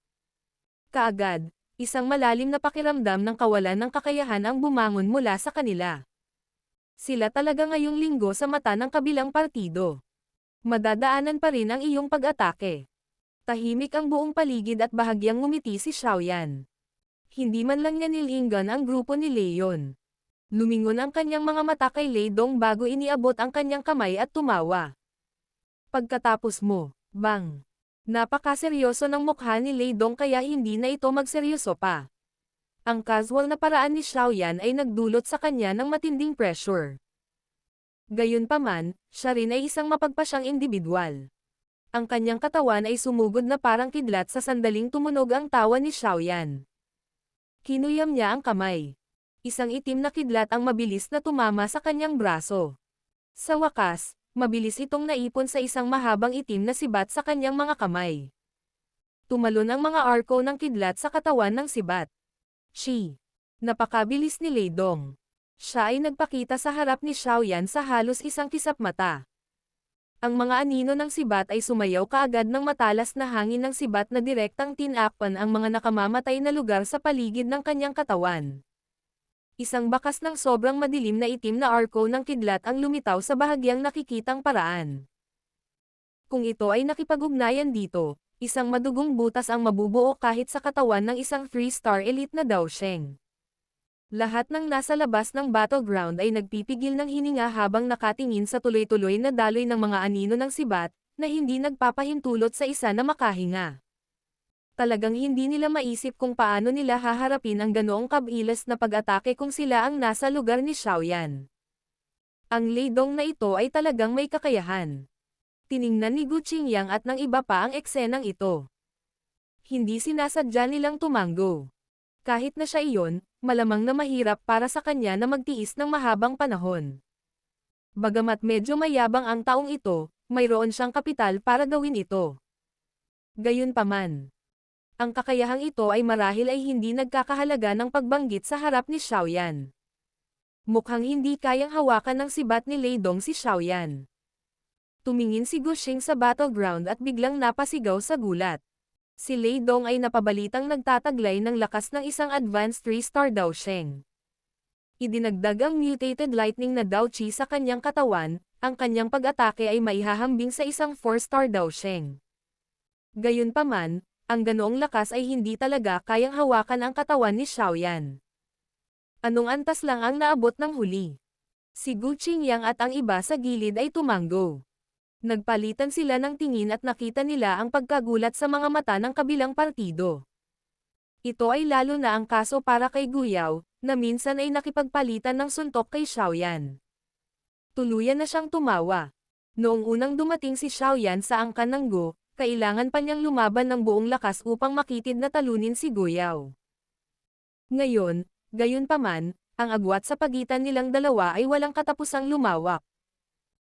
Kaagad, isang malalim na pakiramdam ng kawalan ng kakayahan ang bumangon mula sa kanila. Sila talaga ngayong linggo sa mata ng kabilang partido. Madadaanan pa rin ang iyong pag-atake. Tahimik ang buong paligid at bahagyang ngumiti si Xiaoyan. Hindi man lang niya nilinggan ang grupo ni Leon. Lumingon ang kanyang mga mata kay Lei Dong bago iniabot ang kanyang kamay at tumawa. Pagkatapos mo, bang. Napakaseryoso ng mukha ni Lei Dong kaya hindi na ito magseryoso pa. Ang casual na paraan ni Xiaoyan ay nagdulot sa kanya ng matinding pressure. Gayunpaman, siya rin ay isang mapagpasyang individual. Ang kanyang katawan ay sumugod na parang kidlat sa sandaling tumunog ang tawa ni Xiaoyan. Kinuyam niya ang kamay. Isang itim na kidlat ang mabilis na tumama sa kanyang braso. Sa wakas, mabilis itong naipon sa isang mahabang itim na sibat sa kanyang mga kamay. Tumalon ang mga arko ng kidlat sa katawan ng sibat. Napakabilis ni Lei Dong. Siya ay nagpakita sa harap ni Xiaoyan sa halos isang kisap mata. Ang mga anino ng sibat ay sumayaw kaagad ng matalas na hangin ng sibat na direktang tinakpan ang mga nakamamatay na lugar sa paligid ng kanyang katawan. Isang bakas ng sobrang madilim na itim na arko ng kidlat ang lumitaw sa bahagyang nakikitang paraan. Kung ito ay nakipag-ugnayan dito, isang madugong butas ang mabubuo kahit sa katawan ng isang 3-star elite na Daosheng. Lahat ng nasa labas ng battleground ay nagpipigil ng hininga habang nakatingin sa tuloy-tuloy na daloy ng mga anino ng sibat, na hindi nagpapahintulot sa isa na makahinga. Talagang hindi nila maisip kung paano nila haharapin ang ganoong kabilas na pag-atake kung sila ang nasa lugar ni Xiaoyan. Ang Lei Dong na ito ay talagang may kakayahan. Tiningnan ni Gu Qingyang at ng iba pa ang eksenang ito. Hindi sinasadya nilang tumango. Kahit na siya iyon, malamang na mahirap para sa kanya na magtiis ng mahabang panahon. Bagamat medyo mayabang ang taong ito, mayroon siyang kapital para gawin ito. Gayunpaman, ang kakayahang ito ay marahil ay hindi nagkakahalaga ng pagbanggit sa harap ni Xiaoyan. Mukhang hindi kayang hawakan ng sibat ni Lei Dong si Xiaoyan. Tumingin si Gu Xing sa battleground at biglang napasigaw sa gulat. Si Lei Dong ay napabalitang nagtataglay ng lakas ng isang advanced 3-star Daosheng. Idinagdag ang mutated lightning na Dao Qi sa kanyang katawan, ang kanyang pag-atake ay maihahambing sa isang 4-star Daosheng. Gayunpaman, ang ganoong lakas ay hindi talaga kayang hawakan ang katawan ni Xiaoyan. Anong antas lang ang naabot ng huli? Si Gu Qingyang at ang iba sa gilid ay tumango. Nagpalitan sila ng tingin at nakita nila ang pagkagulat sa mga mata ng kabilang partido. Ito ay lalo na ang kaso para kay Guyao, na minsan ay nakipagpalitan ng suntok kay Xiaoyan. Tuluyan na siyang tumawa. Noong unang dumating si Xiaoyan sa angkan ng Gu, kailangan pa niyang lumaban ng buong lakas upang makitid na talunin si Guyao. Ngayon, gayunpaman, ang agwat sa pagitan nilang dalawa ay walang katapusang lumawak.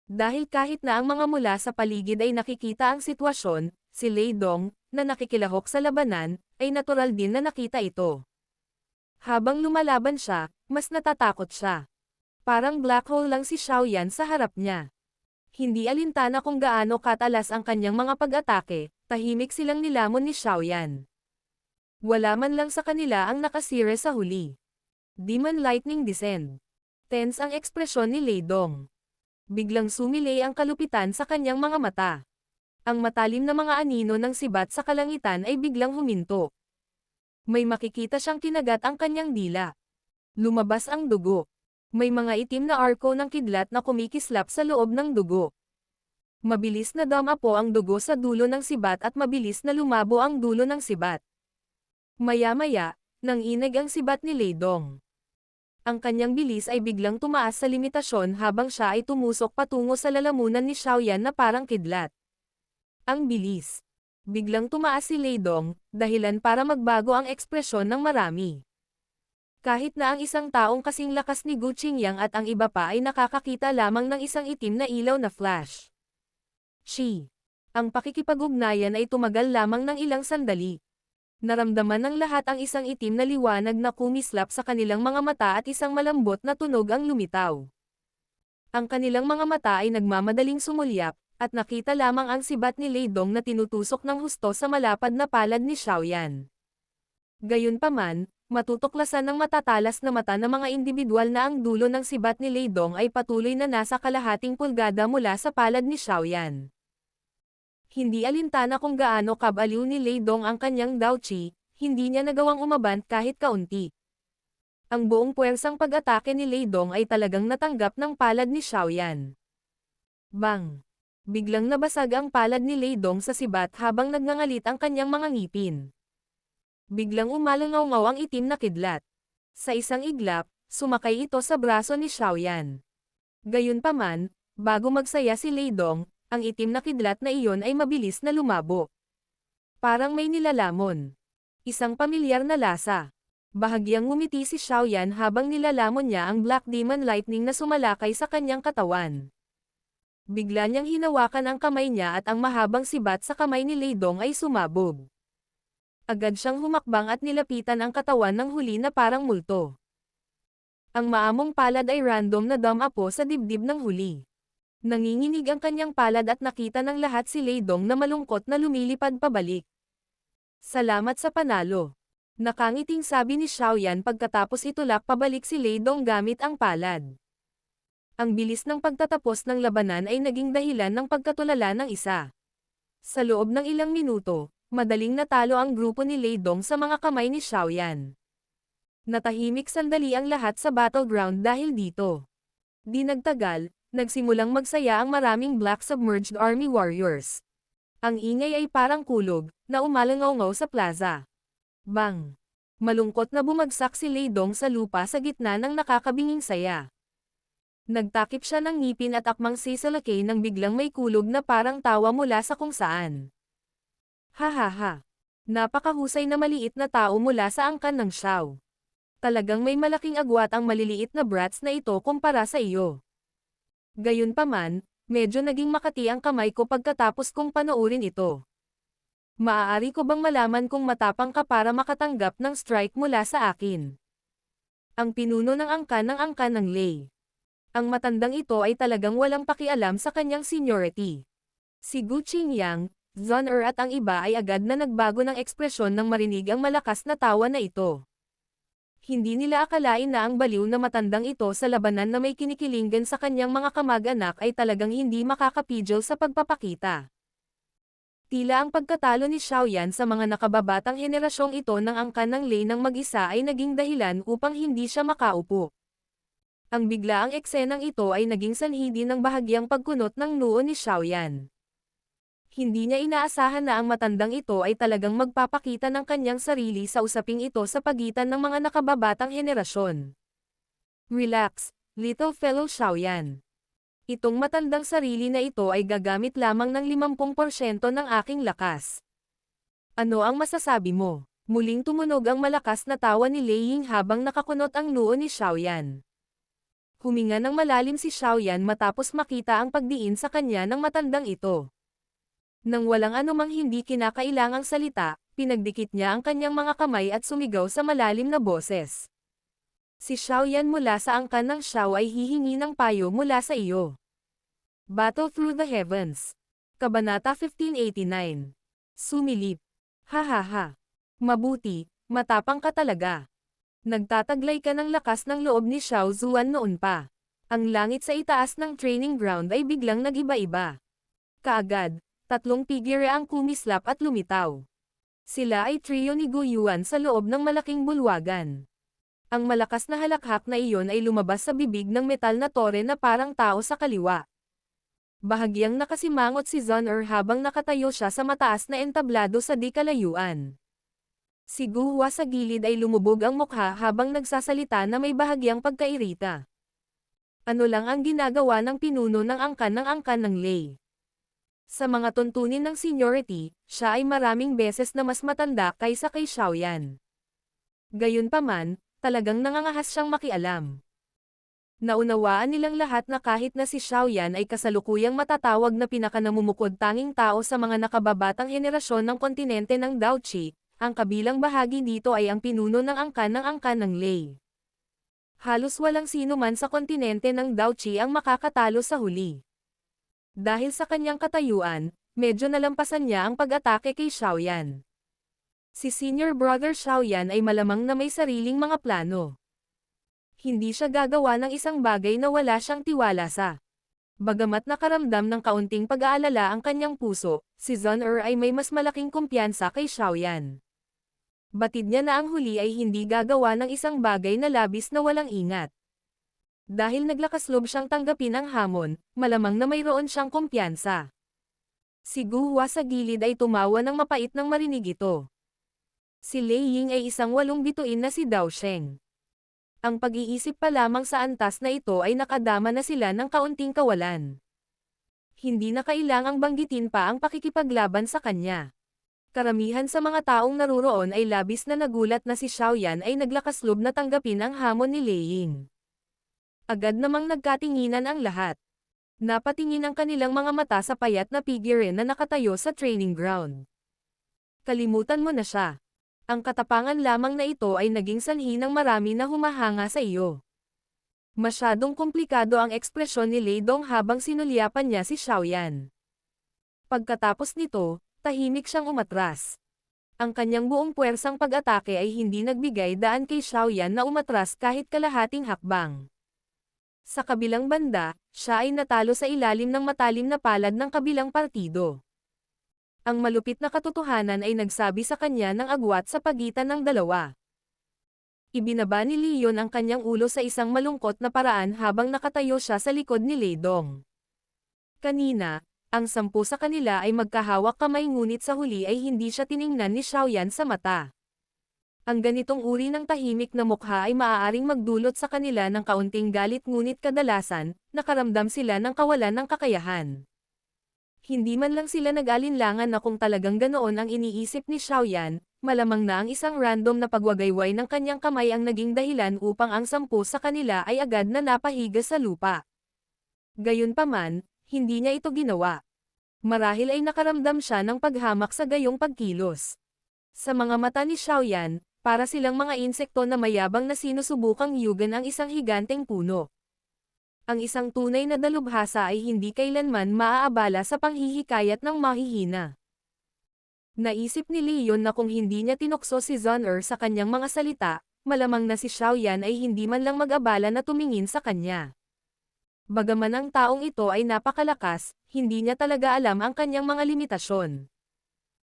Dahil kahit na ang mga mula sa paligid ay nakikita ang sitwasyon, si Lei Dong, na nakikilahok sa labanan, ay natural din na nakita ito. Habang lumalaban siya, mas natatakot siya. Parang black hole lang si Xiaoyan sa harap niya. Hindi alintana kung gaano katalas ang kanyang mga pag-atake, tahimik silang nilamon ni Xiaoyan. Wala man lang sa kanila ang nakasire sa huli. Demon Lightning Descend. Tense ang ekspresyon ni Lei Dong. Biglang sumilay ang kalupitan sa kanyang mga mata. Ang matalim na mga anino ng sibat sa kalangitan ay biglang huminto. May makikita siyang kinagat ang kanyang dila. Lumabas ang dugo. May mga itim na arko ng kidlat na kumikislap sa loob ng dugo. Mabilis na dumapo ang dugo sa dulo ng sibat at mabilis na lumabo ang dulo ng sibat. Maya-maya, nanginig ang sibat ni Lei Dong. Ang kanyang bilis ay biglang tumaas sa limitasyon habang siya ay tumusok patungo sa lalamunan ni Xiaoyan na parang kidlat. Ang bilis. Biglang tumaas si Lei Dong, dahilan para magbago ang ekspresyon ng marami. Kahit na ang isang taong kasing lakas ni Gu Qingyang at ang iba pa ay nakakakita lamang ng isang itim na ilaw na flash. Ang pakikipag-ugnayan ay tumagal lamang ng ilang sandali. Naramdaman ng lahat ang isang itim na liwanag na kumislap sa kanilang mga mata at isang malambot na tunog ang lumitaw. Ang kanilang mga mata ay nagmamadaling sumulyap, at nakita lamang ang sibat ni Lei Dong na tinutusok ng husto sa malapad na palad ni Xiaoyan. Gayunpaman, Matutuklasan ng matatalas na mata ng mga individual na ang dulo ng sibat ni Lei Dong ay patuloy na nasa kalahating pulgada mula sa palad ni Xiaoyan. Hindi alintana kung gaano kabaliw ni Lei Dong ang kanyang Daochi, hindi niya nagawang umabant kahit kaunti. Ang buong puwersang pag-atake ni Lei Dong ay talagang natanggap ng palad ni Xiaoyan. Bang! Biglang nabasag ang palad ni Lei Dong sa sibat habang nagngangalit ang kanyang mga ngipin. Biglang umalangaw-ngaw ang itim na kidlat. Sa isang iglap, sumakay ito sa braso ni Xiaoyan. Gayunpaman, bago magsaya si Lei Dong, ang itim na kidlat na iyon ay mabilis na lumabo. Parang may nilalamon. Isang pamilyar na lasa. Bahagyang ngumiti si Xiaoyan habang nilalamon niya ang Black Demon Lightning na sumalakay sa kanyang katawan. Bigla niyang hinawakan ang kamay niya at ang mahabang sibat sa kamay ni Lei Dong ay sumabog. Agad siyang humakbang at nilapitan ang katawan ng huli na parang multo. Ang maamong palad ay random na damapo sa dibdib ng huli. Nanginginig ang kanyang palad at nakita ng lahat si Lei Dong na malungkot na lumilipad pabalik. Salamat sa panalo. Nakangiting sabi ni Xiaoyan pagkatapos itulak pabalik si Lei Dong gamit ang palad. Ang bilis ng pagtatapos ng labanan ay naging dahilan ng pagkatulala ng isa. Sa loob ng ilang minuto, madaling natalo ang grupo ni Lei Dong sa mga kamay ni Xiaoyan. Natahimik sandali ang lahat sa battleground dahil dito. Di nagtagal, nagsimulang magsaya ang maraming Black Submerged Army Warriors. Ang ingay ay parang kulog, na umalangaw-ngaw sa plaza. Bang! Malungkot na bumagsak si Lei Dong sa lupa sa gitna ng nakakabinging saya. Nagtakip siya ng ngipin at akmang sisalakay nang biglang may kulog na parang tawa mula sa kung saan. Hahaha. Napakahusay na maliit na tao mula sa angkan ng Xiao. Talagang may malaking agwat ang maliliit na brats na ito kumpara sa iyo. Gayunpaman, medyo naging makati ang kamay ko pagkatapos kong panoorin ito. Maaari ko bang malaman kung matapang ka para makatanggap ng strike mula sa akin? Ang pinuno ng angkan ng Lei. Ang matandang ito ay talagang walang pakialam sa kanyang seniority. Si Gu Qingyang, Zhon Er at ang iba ay agad na nagbago ng ekspresyon nang marinig ang malakas na tawa na ito. Hindi nila akalain na ang baliw na matandang ito sa labanan na may kinikilingan sa kanyang mga kamag-anak ay talagang hindi makakapigil sa pagpapakita. Tila ang pagkatalo ni Xiaoyan sa mga nakababatang henerasyong ito ng angkan ng Lei ng mag-isa ay naging dahilan upang hindi siya makaupo. Ang biglaang eksenang ito ay naging sanhi din ng bahagyang pagkunot ng noo ni Xiaoyan. Hindi niya inaasahan na ang matandang ito ay talagang magpapakita ng kanyang sarili sa usaping ito sa pagitan ng mga nakababatang henerasyon. Relax, little fellow Xiaoyan. Itong matandang sarili na ito ay gagamit lamang ng 50% ng aking lakas. Ano ang masasabi mo? Muling tumunog ang malakas na tawa ni Lei Ying habang nakakunot ang noo ni Xiaoyan. Huminga ng malalim si Xiaoyan matapos makita ang pagdiin sa kanya ng matandang ito. Nang walang anumang hindi kinakailangang salita, pinagdikit niya ang kanyang mga kamay at sumigaw sa malalim na boses. Si Xiaoyan mula sa angkan ng Xiao ay hihingi ng payo mula sa iyo. Battle Through the Heavens. Kabanata 1589. Sumilip. Hahaha. Mabuti, matapang ka talaga. Nagtataglay ka ng lakas ng loob ni Xiao Zuan noon pa. Ang langit sa itaas ng training ground ay biglang nag-iba-iba. Kaagad, 3 figure ang kumislap at lumitaw. Sila ay trio ni Gu Yuan sa loob ng malaking bulwagan. Ang malakas na halakhak na iyon ay lumabas sa bibig ng metal na tore na parang tao sa kaliwa. Bahagyang nakasimangot si Zhon Er habang nakatayo siya sa mataas na entablado sa di kalayuan. Si Gu Hua sa gilid ay lumubog ang mukha habang nagsasalita na may bahagyang pagkairita. Ano lang ang ginagawa ng pinuno ng angkan ng Lei? Sa mga tuntunin ng seniority, siya ay maraming beses na mas matanda kaysa kay Xiaoyan. Gayunpaman, talagang nangangahas siyang makialam. Naunawaan nilang lahat na kahit na si Xiaoyan ay kasalukuyang matatawag na pinakanamumukod tanging tao sa mga nakababatang henerasyon ng kontinente ng Daochi, ang kabilang bahagi dito ay ang pinuno ng angkan ng Lei. Halos walang sino man sa kontinente ng Daochi ang makakatalo sa huli. Dahil sa kanyang katayuan, medyo nalampasan niya ang pag-atake kay Xiaoyan. Si Senior Brother Xiaoyan ay malamang na may sariling mga plano. Hindi siya gagawa ng isang bagay na wala siyang tiwala sa. Bagamat nakaramdam ng kaunting pag-aalala ang kanyang puso, si Zun ay may mas malaking kumpiyansa kay Xiaoyan. Batid niya na ang huli ay hindi gagawa ng isang bagay na labis na walang ingat. Dahil naglakas loob siyang tanggapin ang hamon, malamang na mayroon siyang kumpiyansa. Si Gu Hua sa gilid ay tumawa ng mapait nang marinig ito. Si Lei Ying ay isang walong bituin na si Dao Sheng. Ang pag-iisip pa lamang sa antas na ito ay nakadama na sila ng kaunting kawalan. Hindi na kailangang banggitin pa ang pakikipaglaban sa kanya. Karamihan sa mga taong naruroon ay labis na nagulat na si Xiaoyan ay naglakas loob na tanggapin ang hamon ni Lei Ying. Agad namang nagkatinginan ang lahat. Napatingin ang kanilang mga mata sa payat na figurine na nakatayo sa training ground. Kalimutan mo na siya. Ang katapangan lamang na ito ay naging sanhi ng marami na humahanga sa iyo. Masyadong komplikado ang ekspresyon ni Lei Dong habang sinulyapan niya si Xiaoyan. Pagkatapos nito, tahimik siyang umatras. Ang kanyang buong puwersang pag-atake ay hindi nagbigay daan kay Xiaoyan na umatras kahit kalahating hakbang. Sa kabilang banda, siya ay natalo sa ilalim ng matalim na palad ng kabilang partido. Ang malupit na katotohanan ay nagsabi sa kanya ng agwat sa pagitan ng dalawa. Ibinaba ni Leon ang kanyang ulo sa isang malungkot na paraan habang nakatayo siya sa likod ni Lei Dong. Kanina, ang 10 sa kanila ay magkahawak kamay ngunit sa huli ay hindi siya tiningnan ni Xiaoyan sa mata. Ang ganitong uri ng tahimik na mukha ay maaaring magdulot sa kanila ng kaunting galit ngunit kadalasan, nakaramdam sila ng kawalan ng kakayahan. Hindi man lang sila nag-alinlangan na kung talagang ganoon ang iniisip ni Xiaoyan, malamang na ang isang random na pagwagayway ng kanyang kamay ang naging dahilan upang ang 10 sa kanila ay agad na napahiga sa lupa. Gayunpaman, hindi niya ito ginawa. Marahil ay nakaramdam siya ng paghamak sa gayong pagkilos. Sa mga mata ni Xiaoyan, para silang mga insekto na mayabang na sinusubukang yugan ang isang higanteng puno. Ang isang tunay na dalubhasa ay hindi kailanman maaabala sa panghihikayat ng mahihina. Naisip ni Leon na kung hindi niya tinukso si Zun sa kanyang mga salita, malamang na si Xiaoyan ay hindi man lang mag-abala na tumingin sa kanya. Bagaman ang taong ito ay napakalakas, hindi niya talaga alam ang kanyang mga limitasyon.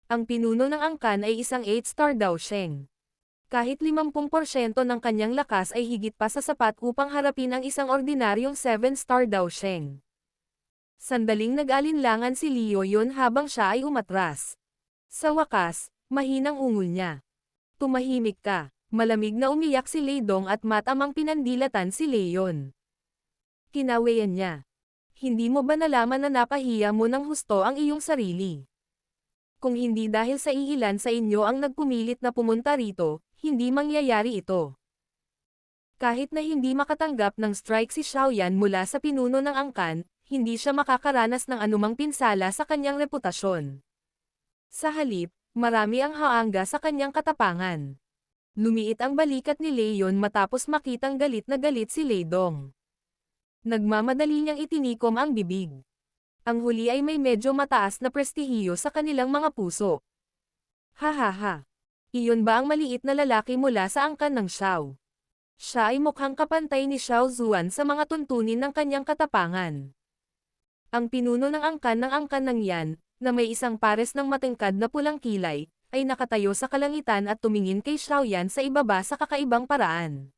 Ang pinuno ng angkan ay isang 8-star Dao Sheng. Kahit 50% ng kanyang lakas ay higit pa sa sapat upang harapin ang isang ordinaryong 7-star Dao Sheng. Sandaling nag-alinlangan si Leon habang siya ay umatras. Sa wakas, mahinang ungol niya. Tumahimik ka. Malamig na umiyak si Lei Dong at matamang pinandilatan si Leon. Kinawayan niya. Hindi mo ba nalaman na napahiya mo ng husto ang iyong sarili? Kung hindi dahil sa iilan sa inyo ang nagpumilit na pumunta rito, hindi mangyayari ito. Kahit na hindi makatanggap ng strike si Xiaoyan mula sa pinuno ng angkan, hindi siya makakaranas ng anumang pinsala sa kanyang reputasyon. Sa halip, marami ang haangga sa kanyang katapangan. Lumiit ang balikat ni Leon matapos makitang galit na galit si Lei Dong. Nagmamadali niyang itinikom ang bibig. Ang huli ay may medyo mataas na prestihiyo sa kanilang mga puso. Ha. Iyon ba ang maliit na lalaki mula sa angkan ng Xiao? Siya ay mukhang kapantay ni Xiao Zuan sa mga tuntunin ng kanyang katapangan. Ang pinuno ng angkan ng yan, na may isang pares ng matingkad na pulang kilay, ay nakatayo sa kalangitan at tumingin kay Xiaoyan sa ibaba sa kakaibang paraan.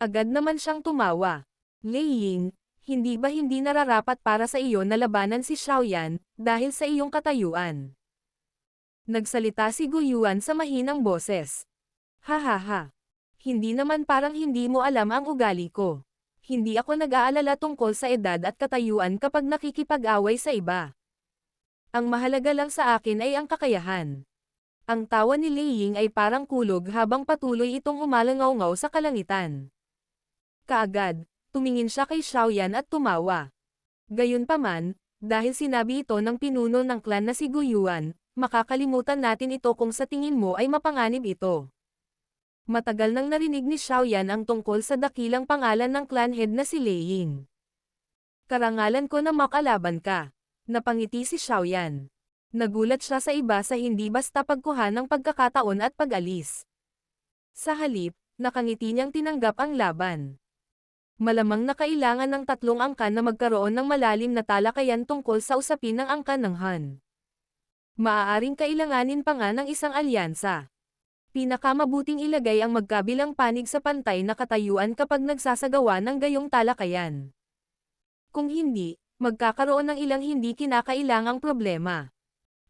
Agad naman siyang tumawa. Lei Ying, hindi ba hindi nararapat para sa iyo na labanan si Xiaoyan, dahil sa iyong katayuan? Nagsalita si Gu Yuan sa mahinang boses. Ha. Hindi naman parang hindi mo alam ang ugali ko. Hindi ako nag-aalala tungkol sa edad at katayuan kapag nakikipag-away sa iba. Ang mahalaga lang sa akin ay ang kakayahan. Ang tawa ni Lei Ying ay parang kulog habang patuloy itong umalangaw-ngaw sa kalangitan. Kaagad, tumingin siya kay Xiaoyan at tumawa. Gayunpaman, dahil sinabi ito ng pinuno ng clan na si Gu Yuan, makakalimutan natin ito kung sa tingin mo ay mapanganib ito. Matagal nang narinig ni Xiaoyan ang tungkol sa dakilang pangalan ng clan head na si Lei Ying. Karangalan ko na makalaban ka. Napangiti si Xiaoyan. Nagulat siya sa iba sa hindi basta pagkuha ng pagkakataon at pag-alis. Sa halip, nakangiti niyang tinanggap ang laban. Malamang na kailangan ng tatlong angkan na magkaroon ng malalim na talakayan tungkol sa usapin ng angkan ng Han. Maaaring kailanganin pa nga ng isang alyansa. Pinakamabuting ilagay ang magkabilang panig sa pantay na katayuan kapag nagsasagawa ng gayong talakayan. Kung hindi, magkakaroon ng ilang hindi kinakailangang problema.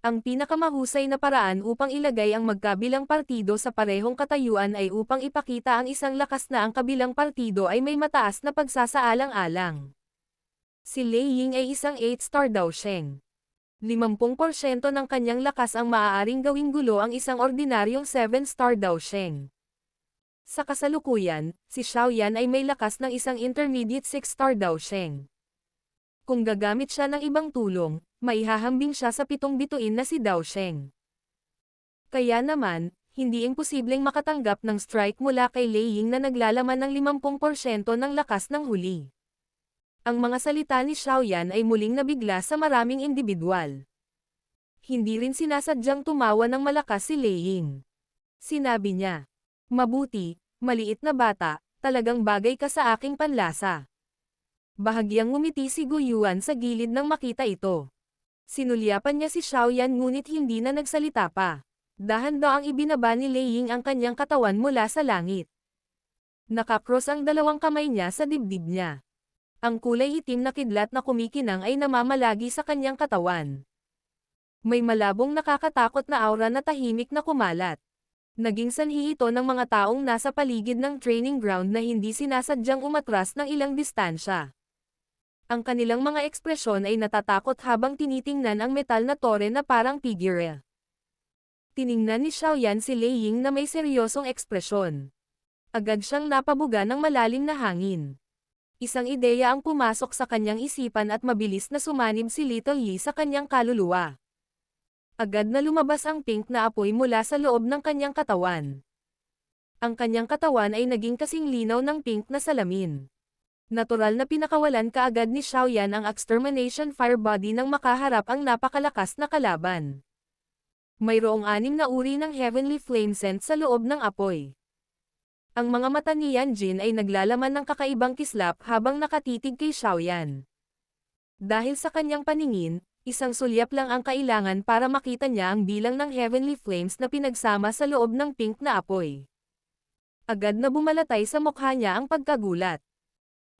Ang pinakamahusay na paraan upang ilagay ang magkabilang partido sa parehong katayuan ay upang ipakita ang isang lakas na ang kabilang partido ay may mataas na pagsasaalang-alang. Si Lei Ying ay isang 8-star Daosheng. 50% ng kanyang lakas ang maaaring gawing gulo ang isang ordinaryong 7-star Daosheng. Sa kasalukuyan, si Xiaoyan ay may lakas ng isang intermediate 6-star Daosheng. Kung gagamit siya ng ibang tulong, maihahambing siya sa 7 bituin na si Daosheng. Kaya naman, hindi imposibleng makatanggap ng strike mula kay Lei Ying na naglalaman ng 50% ng lakas ng huli. Ang mga salita ni Xiaoyan ay muling nabigla sa maraming individual. Hindi rin sinasadyang tumawa ng malakas si Lei Ying. Sinabi niya, "Mabuti, maliit na bata, talagang bagay ka sa aking panlasa." Bahagyang ngumiti si Gu Yuan sa gilid nang makita ito. Sinulyapan niya si Xiaoyan ngunit hindi na nagsalita pa. Dahan-daang ibinaba ni Lei Ying ang kanyang katawan mula sa langit. Nakakross ang dalawang kamay niya sa dibdib niya. Ang kulay itim na kidlat na kumikinang ay namamalagi sa kanyang katawan. May malabong nakakatakot na aura na tahimik na kumalat. Naging sanhi ito ng mga taong nasa paligid ng training ground na hindi sinasadyang umatras ng ilang distansya. Ang kanilang mga ekspresyon ay natatakot habang tinitingnan ang metal na tore na parang figure. Tiningnan ni Xiaoyan si Lei Ying na may seryosong ekspresyon. Agad siyang napabuga ng malalim na hangin. Isang ideya ang pumasok sa kanyang isipan at mabilis na sumanib si Little Yi sa kanyang kaluluwa. Agad na lumabas ang pink na apoy mula sa loob ng kanyang katawan. Ang kanyang katawan ay naging kasing linaw ng pink na salamin. Natural na pinakawalan kaagad ni Xiaoyan ang extermination fire body nang makaharap ang napakalakas na kalaban. Mayroong 6 na uri ng heavenly flame scent sa loob ng apoy. Ang mga mata ni Yan Jin ay naglalaman ng kakaibang kislap habang nakatitig kay Xiaoyan. Dahil sa kanyang paningin, isang sulyap lang ang kailangan para makita niya ang bilang ng heavenly flames na pinagsama sa loob ng pink na apoy. Agad na bumalatay sa mukha niya ang pagkagulat.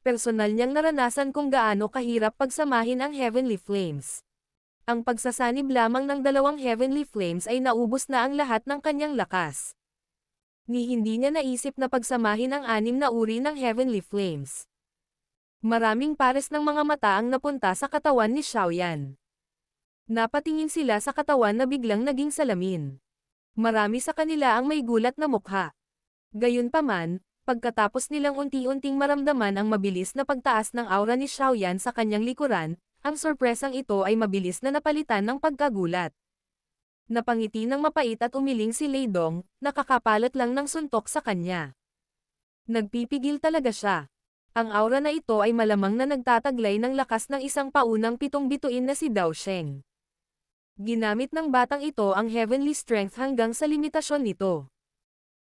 Personal niyang naranasan kung gaano kahirap pagsamahin ang heavenly flames. Ang pagsasanib lamang ng 2 heavenly flames ay naubos na ang lahat ng kanyang lakas. Hindi niya naisip na pagsamahin ang 6 na uri ng heavenly flames. Maraming pares ng mga mata ang napunta sa katawan ni Xiaoyan. Napatingin sila sa katawan na biglang naging salamin. Marami sa kanila ang may gulat na mukha. Gayunpaman, pagkatapos nilang unti-unting maramdaman ang mabilis na pagtaas ng aura ni Xiaoyan sa kanyang likuran, ang sorpresang ito ay mabilis na napalitan ng pagkagulat. Napangiti ng mapait at umiling si Lei Dong, nakakapalat lang ng suntok sa kanya. Nagpipigil talaga siya. Ang aura na ito ay malamang na nagtataglay ng lakas ng isang paunang 7 bituin na si Daosheng. Ginamit ng batang ito ang heavenly strength hanggang sa limitasyon nito.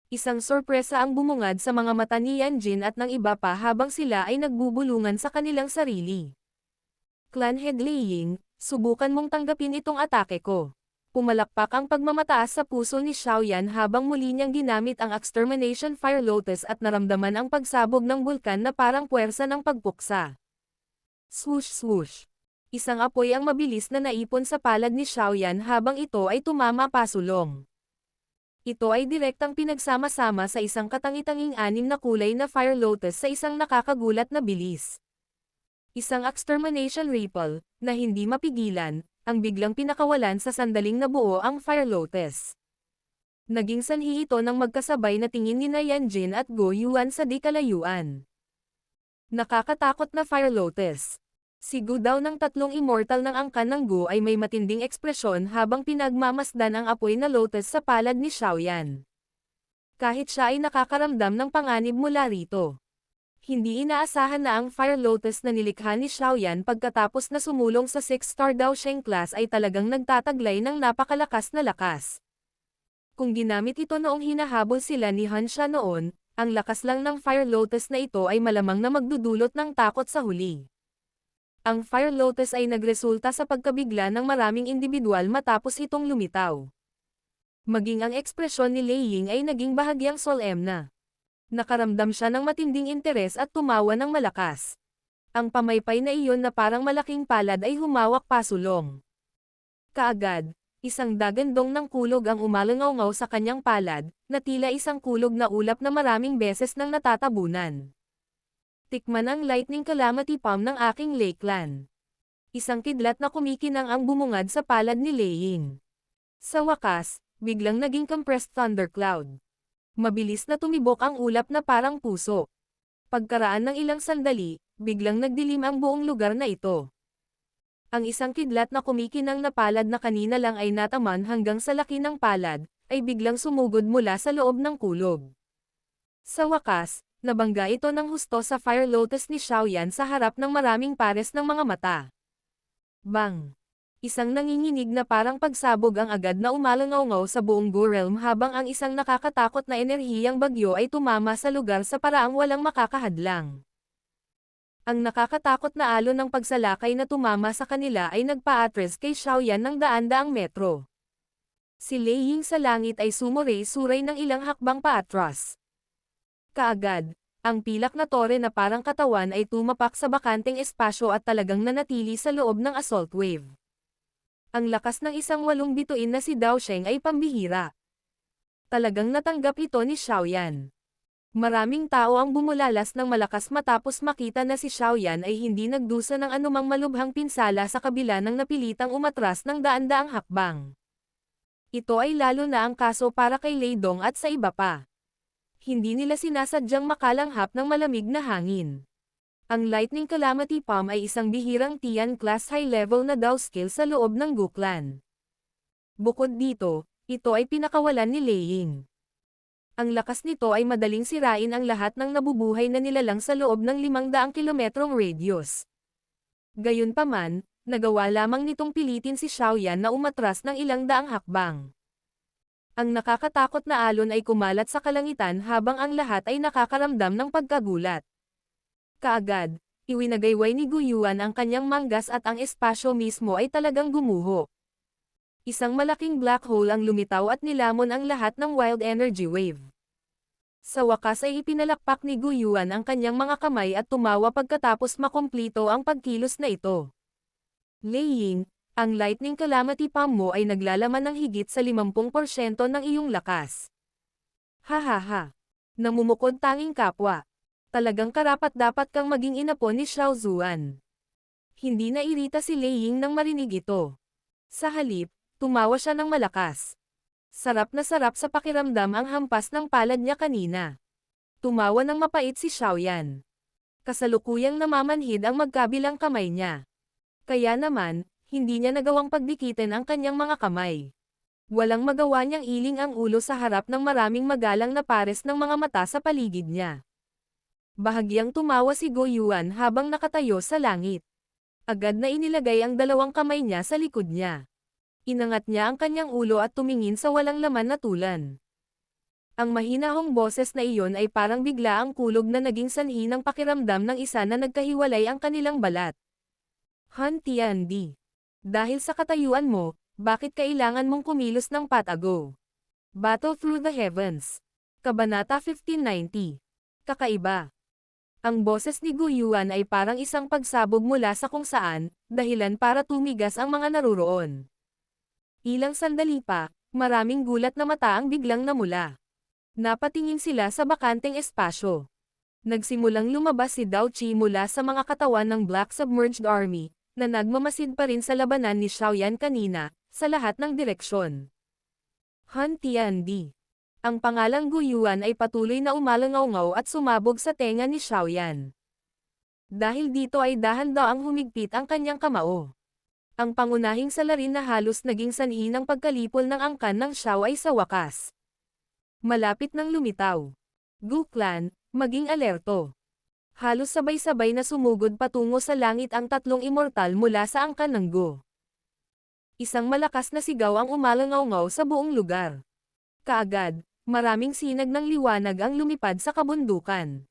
Isang sorpresa ang bumungad sa mga mata ni Yan Jin at ng iba pa habang sila ay nagbubulungan sa kanilang sarili. Clan Head Lei Ying, subukan mong tanggapin itong atake ko. Pumalakpak ang pagmamataas sa puso ni Xiaoyan habang muli niyang ginamit ang Extermination Fire Lotus at naramdaman ang pagsabog ng bulkan na parang puwersa ng pagpuksa. Swoosh swoosh. Isang apoy ang mabilis na naipon sa palad ni Xiaoyan habang ito ay tumama pasulong. Ito ay direktang pinagsama-sama sa isang katangi-tanging 6 na kulay na Fire Lotus sa isang nakakagulat na bilis. Isang extermination ripple, na hindi mapigilan, ang biglang pinakawalan sa sandaling nabuo ang Fire Lotus. Naging sanhi ito ng magkasabay na tingin ni Yan Jin at Gu Yuan sa di kalayuan. Nakakatakot na Fire Lotus. Si Gu daw ng 3 immortal ng angkan ng Gu ay may matinding ekspresyon habang pinagmamasdan ang apoy na lotus sa palad ni Xiaoyan. Kahit siya ay nakakaramdam ng panganib mula rito. Hindi inaasahan na ang Fire Lotus na nilikha ni Xiaoyan pagkatapos na sumulong sa 6-star Daosheng class ay talagang nagtataglay ng napakalakas na lakas. Kung ginamit ito noong hinahabol sila ni Han Xia noon, ang lakas lang ng Fire Lotus na ito ay malamang na magdudulot ng takot sa huli. Ang Fire Lotus ay nagresulta sa pagkabigla ng maraming individual matapos itong lumitaw. Maging ang ekspresyon ni Lei Ying ay naging bahagyang solemna. Nakaramdam siya ng matinding interes at tumawa ng malakas. Ang pamaypay na iyon na parang malaking palad ay humawak pasulong. Kaagad, isang dagandong ng kulog ang umalangaw sa kanyang palad, na tila isang kulog na ulap na maraming beses nang natatabunan. Tikman ang lightning calamity palm ng aking Lei clan. Isang kidlat na kumikinang ang bumungad sa palad ni Lei Ying. Sa wakas, biglang naging compressed thundercloud. Mabilis na tumibok ang ulap na parang puso. Pagkaraan ng ilang sandali, biglang nagdilim ang buong lugar na ito. Ang isang kidlat na kumikinang na palad na kanina lang ay nataman hanggang sa laki ng palad, ay biglang sumugod mula sa loob ng kulog. Sa wakas, nabangga ito ng husto sa Fire Lotus ni Xiaoyan sa harap ng maraming pares ng mga mata. Bang! Isang nanginginig na parang pagsabog ang agad na umalangaw sa buong Gu Realm habang ang isang nakakatakot na enerhiyang bagyo ay tumama sa lugar sa paraang walang makakahadlang. Ang nakakatakot na alon ng pagsalakay na tumama sa kanila ay nagpa-atres kay Xiaoyan ng daan-daang metro. Si Lei Ying sa langit ay sumuray-suray ng ilang hakbang paatras. Kaagad, ang pilak na tore na parang katawan ay tumapak sa bakanteng espasyo at talagang nanatili sa loob ng assault wave. Ang lakas ng isang 8 bituin na si Daosheng ay pambihira. Talagang natanggap ito ni Xiaoyan. Maraming tao ang bumulalas ng malakas matapos makita na si Xiaoyan ay hindi nagdusa ng anumang malubhang pinsala sa kabila ng napilitang umatras ng daan-daang hakbang. Ito ay lalo na ang kaso para kay Lei Dong at sa iba pa. Hindi nila sinasadyang makalanghap ng malamig na hangin. Ang Lightning Calamity Palm ay isang bihirang Tian class high-level na Dao skill sa loob ng Gu clan. Bukod dito, ito ay pinakawalan ni Lei Ying. Ang lakas nito ay madaling sirain ang lahat ng nabubuhay na nilalang sa loob ng 500 kilometrong radius. Gayunpaman, nagawa lamang nitong pilitin si Xiaoyan na umatras ng ilang daang hakbang. Ang nakakatakot na alon ay kumalat sa kalangitan habang ang lahat ay nakakaramdam ng pagkagulat. Kaagad, iwinagayway ni Gu Yuan ang kanyang manggas at ang espasyo mismo ay talagang gumuho. Isang malaking black hole ang lumitaw at nilamon ang lahat ng wild energy wave. Sa wakas ay ipinalakpak ni Gu Yuan ang kanyang mga kamay at tumawa pagkatapos makumplito ang pagkilos na ito. Lei Ying, ang Lightning Calamity Palm mo ay naglalaman ng higit sa 50% ng iyong lakas. Hahaha. Namumukod tanging kapwa. Talagang karapat-dapat kang maging inapo ni Xiao Zuan. Hindi nairita si Lei Ying nang marinig ito. Sa halip, tumawa siya ng malakas. Sarap na sarap sa pakiramdam ang hampas ng palad niya kanina. Tumawa ng mapait si Xiaoyan. Kasalukuyang namamanhid ang magkabilang kamay niya. Kaya naman, hindi niya nagawang pagdikitin ang kanyang mga kamay. Walang magawa niyang iling ang ulo sa harap ng maraming magalang na pares ng mga mata sa paligid niya. Bahagyang tumawa si Gu Yuan habang nakatayo sa langit. Agad na inilagay ang 2 kamay niya sa likod niya. Inangat niya ang kanyang ulo at tumingin sa walang laman na tulan. Ang mahinahong boses na iyon ay parang bigla ang kulog na naging sanhi ng pakiramdam ng isa na nagkahiwalay ang kanilang balat. Han Tiandi. Dahil sa katayuan mo, bakit kailangan mong kumilos ng patago? Battle Through the Heavens. Kabanata 1590. Kakaiba. Ang boses ni Gu Yuan ay parang isang pagsabog mula sa kung saan, dahilan para tumigas ang mga naruroon. Ilang sandali pa, maraming gulat na mata ang biglang namula. Napatingin sila sa bakanteng espasyo. Nagsimulang lumabas si Dao Qi mula sa mga katawan ng Black Submerged Army, na nagmamasid pa rin sa labanan ni Xiaoyan kanina, sa lahat ng direksyon. Han Tiandi. Ang pangalang Gu Yuan ay patuloy na umalangaw at sumabog sa tenga ni Xiaoyan. Dahil dito ay dahan-daang humigpit ang kanyang kamao. Ang pangunahing salarin na halos naging sanhi ng pagkalipol ng angkan ng Xiao ay sa wakas. Malapit nang lumitaw. Gu clan, maging alerto. Halos sabay-sabay na sumugod patungo sa langit ang tatlong immortal mula sa angkan ng Go. Isang malakas na sigaw ang umalangaw-ngaw sa buong lugar. Kaagad, maraming sinag ng liwanag ang lumipad sa kabundukan.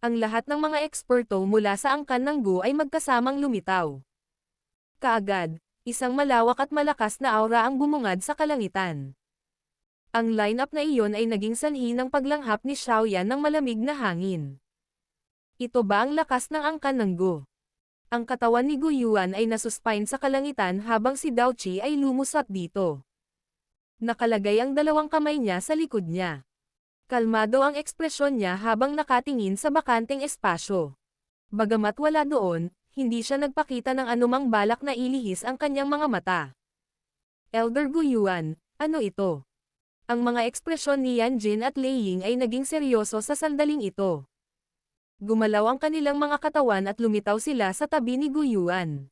Ang lahat ng mga eksperto mula sa angkan ng Go ay magkasamang lumitaw. Kaagad, isang malawak at malakas na aura ang bumungad sa kalangitan. Ang lineup na iyon ay naging sanhi ng paglanghap ni Xiaoyan ng malamig na hangin. Ito ba ang lakas ng angkan ng Go? Ang katawan ni Gu Yuan ay nasuspine sa kalangitan habang si Dao Qi ay lumusot dito. Nakalagay ang dalawang kamay niya sa likod niya. Kalmado ang ekspresyon niya habang nakatingin sa bakanteng espasyo. Bagamat wala doon, hindi siya nagpakita ng anumang balak na ilihis ang kanyang mga mata. Elder Gu Yuan, ano ito? Ang mga ekspresyon ni Yan Jin at Lei Ying ay naging seryoso sa sandaling ito. Gumalaw ang kanilang mga katawan at lumitaw sila sa tabi ni Gu Yuan.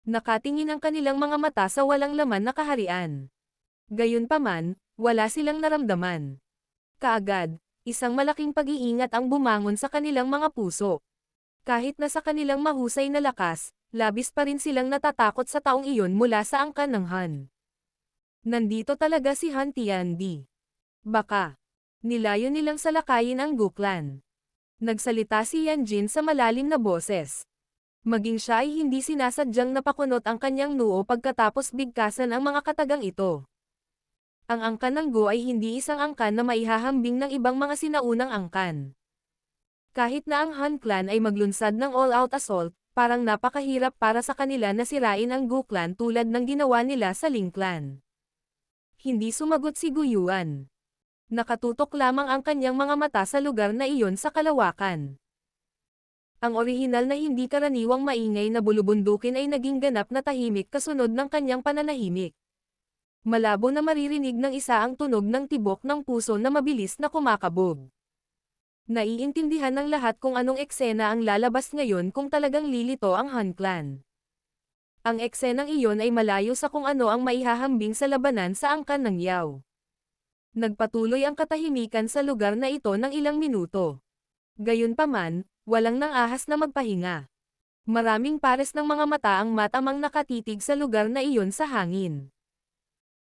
Nakatingin ang kanilang mga mata sa walang laman na kaharian. Gayunpaman, wala silang naramdaman. Kaagad, isang malaking pag-iingat ang bumangon sa kanilang mga puso. Kahit na sa kanilang mahusay na lakas, labis pa rin silang natatakot sa taong iyon mula sa angkan ng Han. Nandito talaga si Han Tiandi. Baka, nilayo nilang salakayin ang Gu Clan. Nagsalita si Yan Jin sa malalim na boses. Maging siya ay hindi sinasadyang napakunot ang kanyang noo pagkatapos bigkasan ang mga katagang ito. Ang angkan ng Go ay hindi isang angkan na maihahambing ng ibang mga sinaunang angkan. Kahit na ang Han Clan ay maglunsad ng all-out assault, parang napakahirap para sa kanila na sirain ang Gu Clan tulad ng ginawa nila sa Ling Clan. Hindi sumagot si Gu Yuan. Nakatutok lamang ang kanyang mga mata sa lugar na iyon sa kalawakan. Ang orihinal na hindi karaniwang maingay na bulubundukin ay naging ganap na tahimik kasunod ng kanyang pananahimik. Malabo na maririnig ng isa ang tunog ng tibok ng puso na mabilis na kumakabog. Naiintindihan ng lahat kung anong eksena ang lalabas ngayon kung talagang lilito ang Han Clan. Ang eksenang iyon ay malayo sa kung ano ang maihahambing sa labanan sa angkan ng Yao. Nagpatuloy ang katahimikan sa lugar na ito ng ilang minuto. Gayunpaman, walang nang ahas na magpahinga. Maraming pares ng mga mata ang matamang nakatitig sa lugar na iyon sa hangin.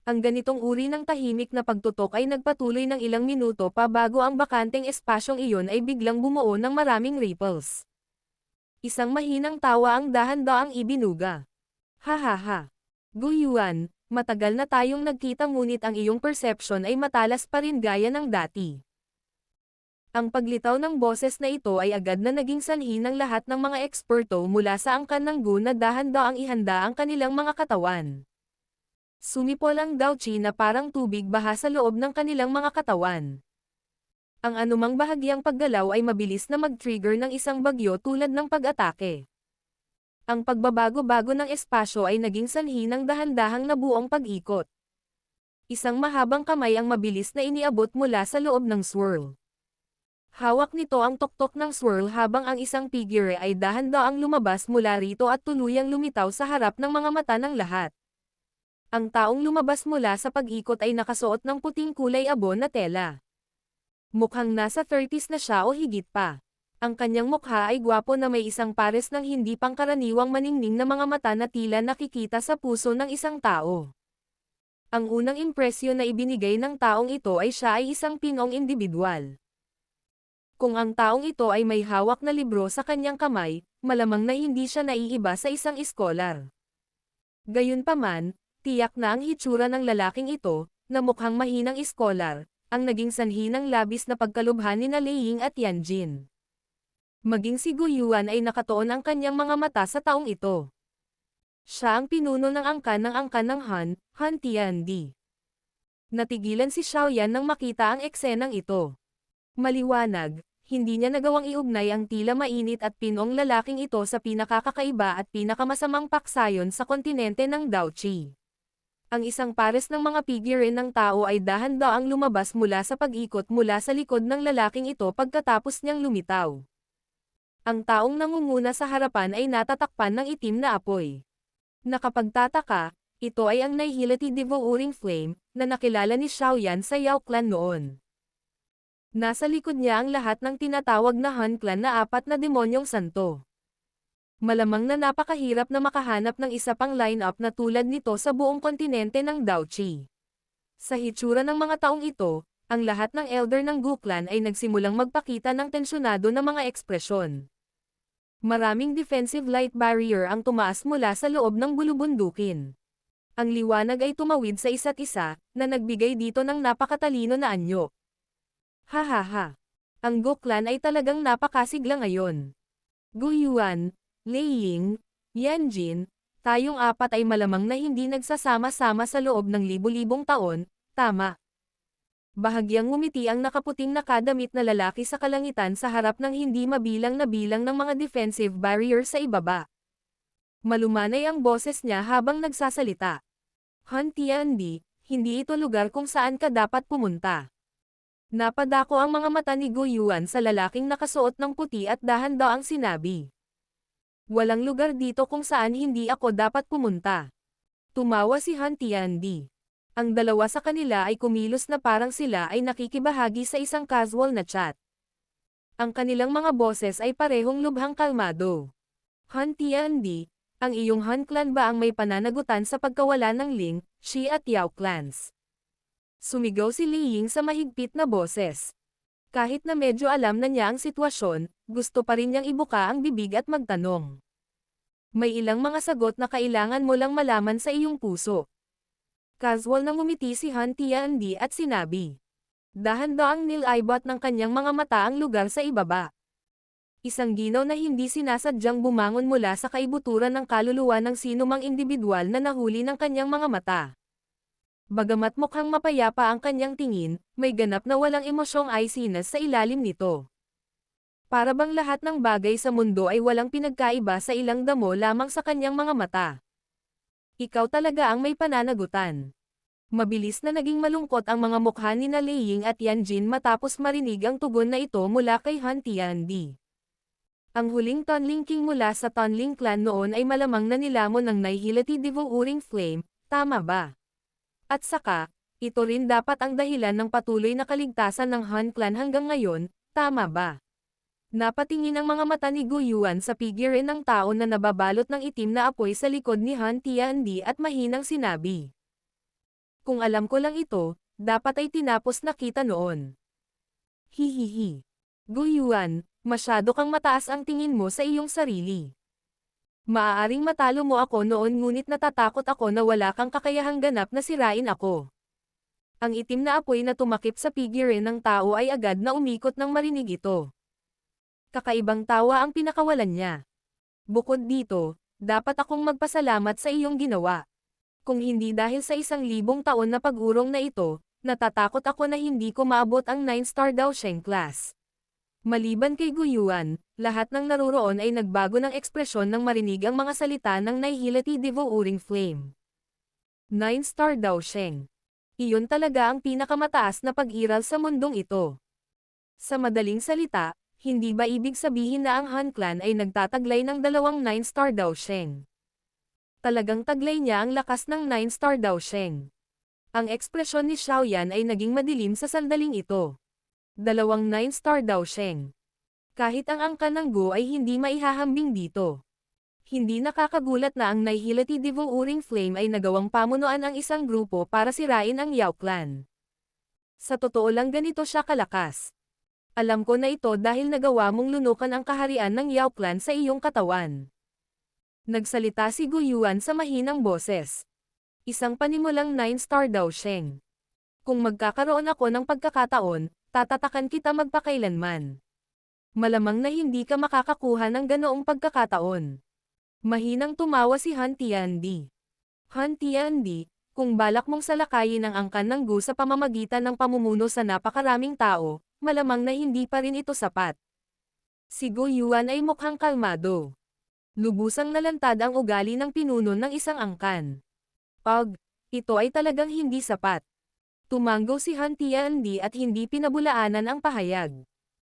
Ang ganitong uri ng tahimik na pagtutok ay nagpatuloy ng ilang minuto pa bago ang bakanteng espasyong iyon ay biglang bumuo ng maraming ripples. Isang mahinang tawa ang dahan-daang ibinuga. Ha ha ha. Gu Yuan, matagal na tayong nagkita ngunit ang iyong perception ay matalas pa rin gaya ng dati. Ang paglitaw ng boses na ito ay agad na naging sanhi ng lahat ng mga eksperto mula sa angkan ng Gu na dahan-daang ihanda ang kanilang mga katawan. Sumipol ang Dao Qi na parang tubig baha sa loob ng kanilang mga katawan. Ang anumang bahagyang paggalaw ay mabilis na mag-trigger ng isang bagyo tulad ng pag-atake. Ang pagbabago-bago ng espasyo ay naging sanhi ng dahan-dahang nabuong pag-ikot. Isang mahabang kamay ang mabilis na iniabot mula sa loob ng swirl. Hawak nito ang tuktok ng swirl habang ang isang figure ay dahan-daang lumabas mula rito at tuluyang lumitaw sa harap ng mga mata ng lahat. Ang taong lumabas mula sa pag-ikot ay nakasuot ng puting kulay abo na tela. Mukhang nasa 30s na siya o higit pa. Ang kanyang mukha ay gwapo na may isang pares ng hindi pangkaraniwang maningning na mga mata na tila nakikita sa puso ng isang tao. Ang unang impresyon na ibinigay ng taong ito ay siya ay isang pinong individual. Kung ang taong ito ay may hawak na libro sa kanyang kamay, malamang na hindi siya naiiba sa isang iskolar. Gayunpaman, tiyak na ang hitsura ng lalaking ito, na mukhang mahinang iskolar, ang naging sanhi ng labis na pagkalubhan ni Lei Ying at Yan Jin. Maging si Gu Yuan ay nakatuon ang kanyang mga mata sa taong ito. Siya ang pinuno ng angkan ng Han, Han Tiandi. Natigilan si Xiaoyan nang makita ang eksenang ito. Maliwanag, hindi niya nagawang iugnay ang tila mainit at pinong lalaking ito sa pinakakakaiba at pinakamasamang paksayon sa kontinente ng Dao Qi. Ang isang pares ng mga figure ng tao ay dahan-daang lumabas mula sa pag-ikot mula sa likod ng lalaking ito pagkatapos niyang lumitaw. Ang taong nangunguna sa harapan ay natatakpan ng itim na apoy. Nakapagtataka, ito ay ang Nihility Devouring Flame, na nakilala ni Xiaoyan sa Yao Clan noon. Nasa likod niya ang lahat ng tinatawag na Han Clan na 4 na demonyong santo. Malamang na napakahirap na makahanap ng isa pang lineup na tulad nito sa buong kontinente ng Daochi. Sa hitsura ng mga taong ito, ang lahat ng elder ng Gu Clan ay nagsimulang magpakita ng tensyonado na mga ekspresyon. Maraming defensive light barrier ang tumaas mula sa loob ng bulubundukin. Ang liwanag ay tumawid sa isa't isa, na nagbigay dito ng napakatalino na anyo. Hahaha. Ang Gu Clan ay talagang napakasigla ngayon. Gu Yuan, Lei Ying, Yan Jin, tayong 4 ay malamang na hindi nagsasama-sama sa loob ng libu-libong taon, tama. Bahagyang ngumiti ang nakaputing nakadamit na lalaki sa kalangitan sa harap ng hindi mabilang na bilang ng mga defensive barrier sa ibaba. Malumanay ang boses niya habang nagsasalita. Han Tiandi, hindi ito lugar kung saan ka dapat pumunta. Napadako ang mga mata ni Gu Yuan sa lalaking nakasuot ng puti at dahan-daang sinabi. Walang lugar dito kung saan hindi ako dapat pumunta. Tumawa si Han Tiandi. Ang dalawa sa kanila ay kumilos na parang sila ay nakikibahagi sa isang casual na chat. Ang kanilang mga boses ay parehong lubhang kalmado. Han Tiandi, ang iyong Han Clan ba ang may pananagutan sa pagkawala ng Ling, Shi at Yao clans? Sumigaw si Li Ying sa mahigpit na boses. Kahit na medyo alam na niya ang sitwasyon, gusto pa rin niyang ibuka ang bibig at magtanong. May ilang mga sagot na kailangan mo lang malaman sa iyong puso. Casual na ngumiti si Han Tiandi at sinabi. Dahan-daang nilaybot ng kanyang mga mata ang lugar sa ibaba. Isang ginaw na hindi sinasadyang bumangon mula sa kaibuturan ng kaluluwa ng sinumang individual na nahuli ng kanyang mga mata. Bagamat mukhang mapayapa ang kanyang tingin, may ganap na walang emosyong iciness sa ilalim nito. Para bang lahat ng bagay sa mundo ay walang pinagkaiba sa ilang damo lamang sa kanyang mga mata. Ikaw talaga ang may pananagutan. Mabilis na naging malungkot ang mga mukha ni na Lei Ying at Yan Jin matapos marinig ang tugon na ito mula kay Han Tiandi. Ang huling Tonling King mula sa Tonling Clan noon ay malamang na nilamon ng Nihility Devouring Flame, tama ba? At saka, ito rin dapat ang dahilan ng patuloy na kaligtasan ng Han Clan hanggang ngayon, tama ba? Napatingin ang mga mata ni Gu Yuan sa figure ng tao na nababalot ng itim na apoy sa likod ni Han Tiandi at mahinang sinabi. Kung alam ko lang ito, dapat ay tinapos na kita noon. Hihihi. Gu Yuan, masyado kang mataas ang tingin mo sa iyong sarili. Maaaring matalo mo ako noon ngunit natatakot ako na wala kang kakayahang ganap na sirain ako. Ang itim na apoy na tumakip sa figure ng tao ay agad na umikot nang marinig ito. Kakaibang tawa ang pinakawalan niya. Bukod dito, dapat akong magpasalamat sa iyong ginawa. Kung hindi dahil sa 1,000 taon na pag-urong na ito, natatakot ako na hindi ko maabot ang 9-star Daosheng class. Maliban kay Gu Yuan, lahat ng naruroon ay nagbago ng ekspresyon nang marinig ang mga salita ng Nihility Devouring Flame. 9-star Daosheng. Iyon talaga ang pinakamataas na pag-iral sa mundong ito. Sa madaling salita, hindi ba ibig sabihin na ang Han Clan ay nagtataglay ng 2 9-star Daosheng? Talagang taglay niya ang lakas ng 9-star Daosheng. Ang ekspresyon ni Xiaoyan ay naging madilim sa sandaling ito. 2 9-star Daosheng. Kahit ang angka ng Gu ay hindi maihahambing dito. Hindi nakakagulat na ang Nihility Devouring Flame ay nagawang pamunuan ang isang grupo para sirain ang Yao Clan. Sa totoo lang ganito siya kalakas. Alam ko na ito dahil nagawa mong lunukan ang kaharian ng Yao Clan sa iyong katawan. Nagsalita si Gu Yuan sa mahinang boses. Isang panimulang 9-star Daosheng. Kung magkakaroon ako ng pagkakataon, tatatakan kita magpakailanman. Malamang na hindi ka makakakuha ng ganoong pagkakataon. Mahinang tumawa si Han Tiandi. Han Tiandi, kung balak mong salakayin ang angkan ng Gu sa pamamagitan ng pamumuno sa napakaraming tao, malamang na hindi pa rin ito sapat. Si Gu Yuan ay mukhang kalmado. Lubusang nalantad ang ugali ng pinuno ng isang angkan. Ito ay talagang hindi sapat. Tumanggo si Han Tiandi at hindi pinabulaanan ang pahayag.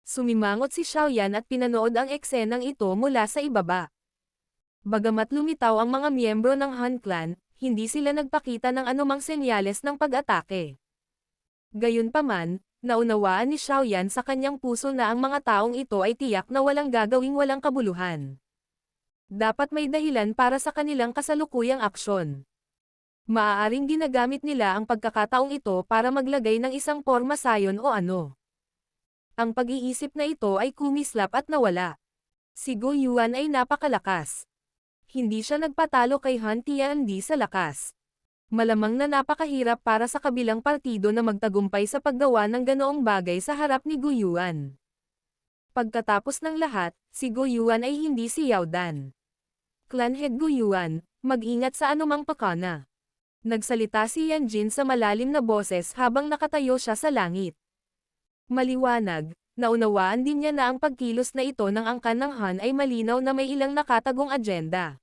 Sumimangot si Xiaoyan at pinanood ang eksenang ito mula sa ibaba. Bagamat lumitaw ang mga miyembro ng Han Clan, hindi sila nagpakita ng anumang senyales ng pag-atake. Gayunpaman, Naunawaan ni Xiaoyan sa kanyang puso na ang mga taong ito ay tiyak na walang gagawing walang kabuluhan. Dapat may dahilan para sa kanilang kasalukuyang aksyon. Maaaring ginagamit nila ang pagkakataong ito para maglagay ng isang porma sayon o ano. Ang pag-iisip na ito ay kumislap at nawala. Si Go Yuan ay napakalakas. Hindi siya nagpatalo kay Han Tiandi sa lakas. Malamang na napakahirap para sa kabilang partido na magtagumpay sa paggawa ng ganoong bagay sa harap ni Gu Yuan. Pagkatapos ng lahat, si Gu Yuan ay hindi si Yao Dan. Clan Head Gu Yuan, mag-ingat sa anumang pakana. Nagsalita si Yan Jin sa malalim na boses habang nakatayo siya sa langit. Maliwanag, naunawaan din niya na ang pagkilos na ito ng angkan ng Han ay malinaw na may ilang nakatagong agenda.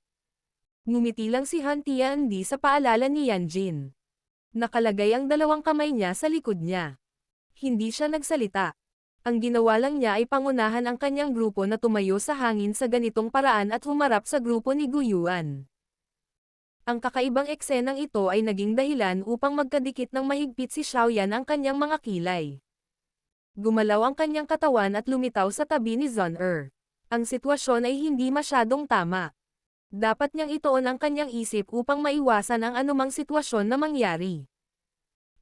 Ngumiti lang si Han Tiandi sa paalala ni Yan Jin. Nakalagay ang dalawang kamay niya sa likod niya. Hindi siya nagsalita. Ang ginawa lang niya ay pangunahan ang kanyang grupo na tumayo sa hangin sa ganitong paraan at humarap sa grupo ni Gu Yuan. Ang kakaibang eksenang ito ay naging dahilan upang magkadikit ng mahigpit si Xiaoyan ang kanyang mga kilay. Gumalaw ang kanyang katawan at lumitaw sa tabi ni Zhon Er. Ang sitwasyon ay hindi masyadong tama. Dapat niyang ituon ang kanyang isip upang maiwasan ang anumang sitwasyon na mangyari.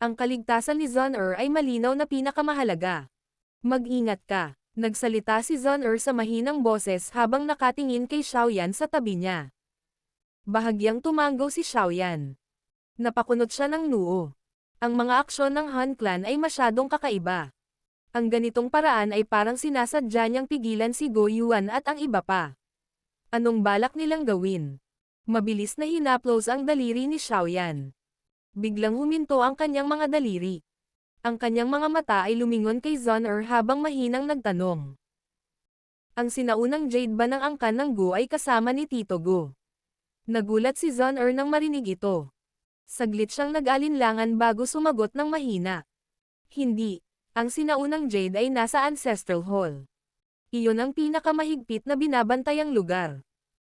Ang kaligtasan ni Zhon Er ay malinaw na pinakamahalaga. Mag-ingat ka, nagsalita si Zhon Er sa mahinang boses habang nakatingin kay Xiaoyan sa tabi niya. Bahagyang tumanggo si Xiaoyan. Napakunot siya ng noo. Ang mga aksyon ng Han Clan ay masyadong kakaiba. Ang ganitong paraan ay parang sinasadya niyang pigilan si Go Yuan at ang iba pa. Anong balak nilang gawin? Mabilis na hinaplos ang daliri ni Xiaoyan. Biglang huminto ang kanyang mga daliri. Ang kanyang mga mata ay lumingon kay Zhon Er habang mahinang nagtanong. Ang sinaunang jade ba ng angkan ng Gu ay kasama ni Tito Gu? Nagulat si Zhon Er nang marinig ito. Saglit siyang nag-alinlangan bago sumagot ng mahina. Hindi. Ang sinaunang jade ay nasa Ancestral Hall. Iyon ang pinakamahigpit na binabantayang lugar.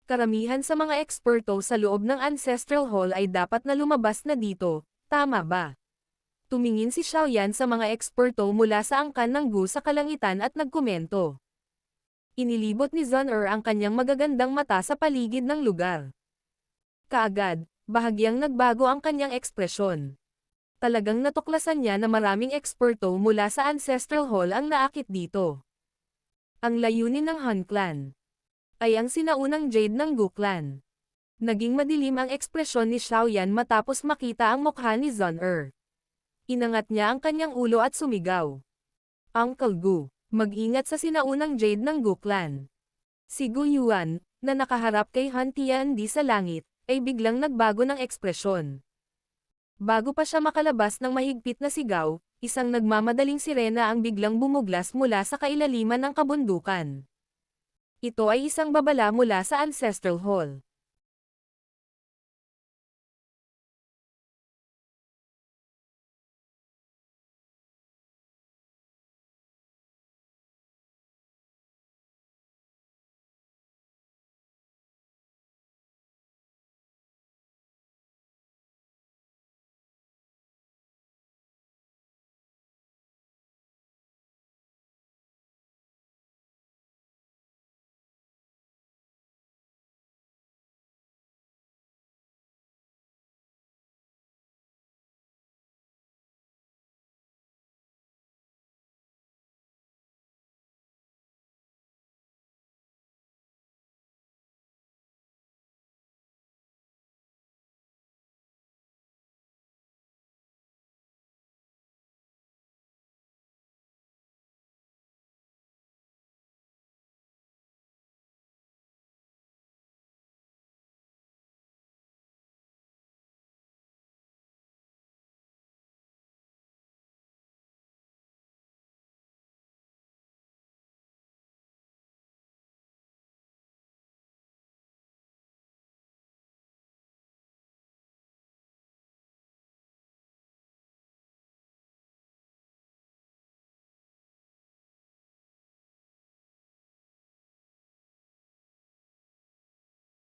Karamihan sa mga eksperto sa loob ng Ancestral Hall ay dapat na lumabas na dito, tama ba? Tumingin si Xiaoyan sa mga eksperto mula sa angkan ng Gu sa kalangitan at nagkomento. Inilibot ni Zhon Er ang kanyang magagandang mata sa paligid ng lugar. Kaagad, bahagyang nagbago ang kanyang ekspresyon. Talagang natuklasan niya na maraming eksperto mula sa Ancestral Hall ang naakit dito. Ang layunin ng Han Clan ay ang sinaunang jade ng Gu Clan. Naging madilim ang ekspresyon ni Xiaoyan matapos makita ang mukha ni Zhon Er. Inangat niya ang kanyang ulo at sumigaw. Uncle Gu, mag-ingat sa sinaunang jade ng Gu Clan. Si Gu Yuan, na nakaharap kay Han Tiandi sa langit, ay biglang nagbago ng ekspresyon. Bago pa siya makalabas ng mahigpit na sigaw, isang nagmamadaling sirena ang biglang bumuglas mula sa kailaliman ng kabundukan. Ito ay isang babala mula sa Ancestral Hall.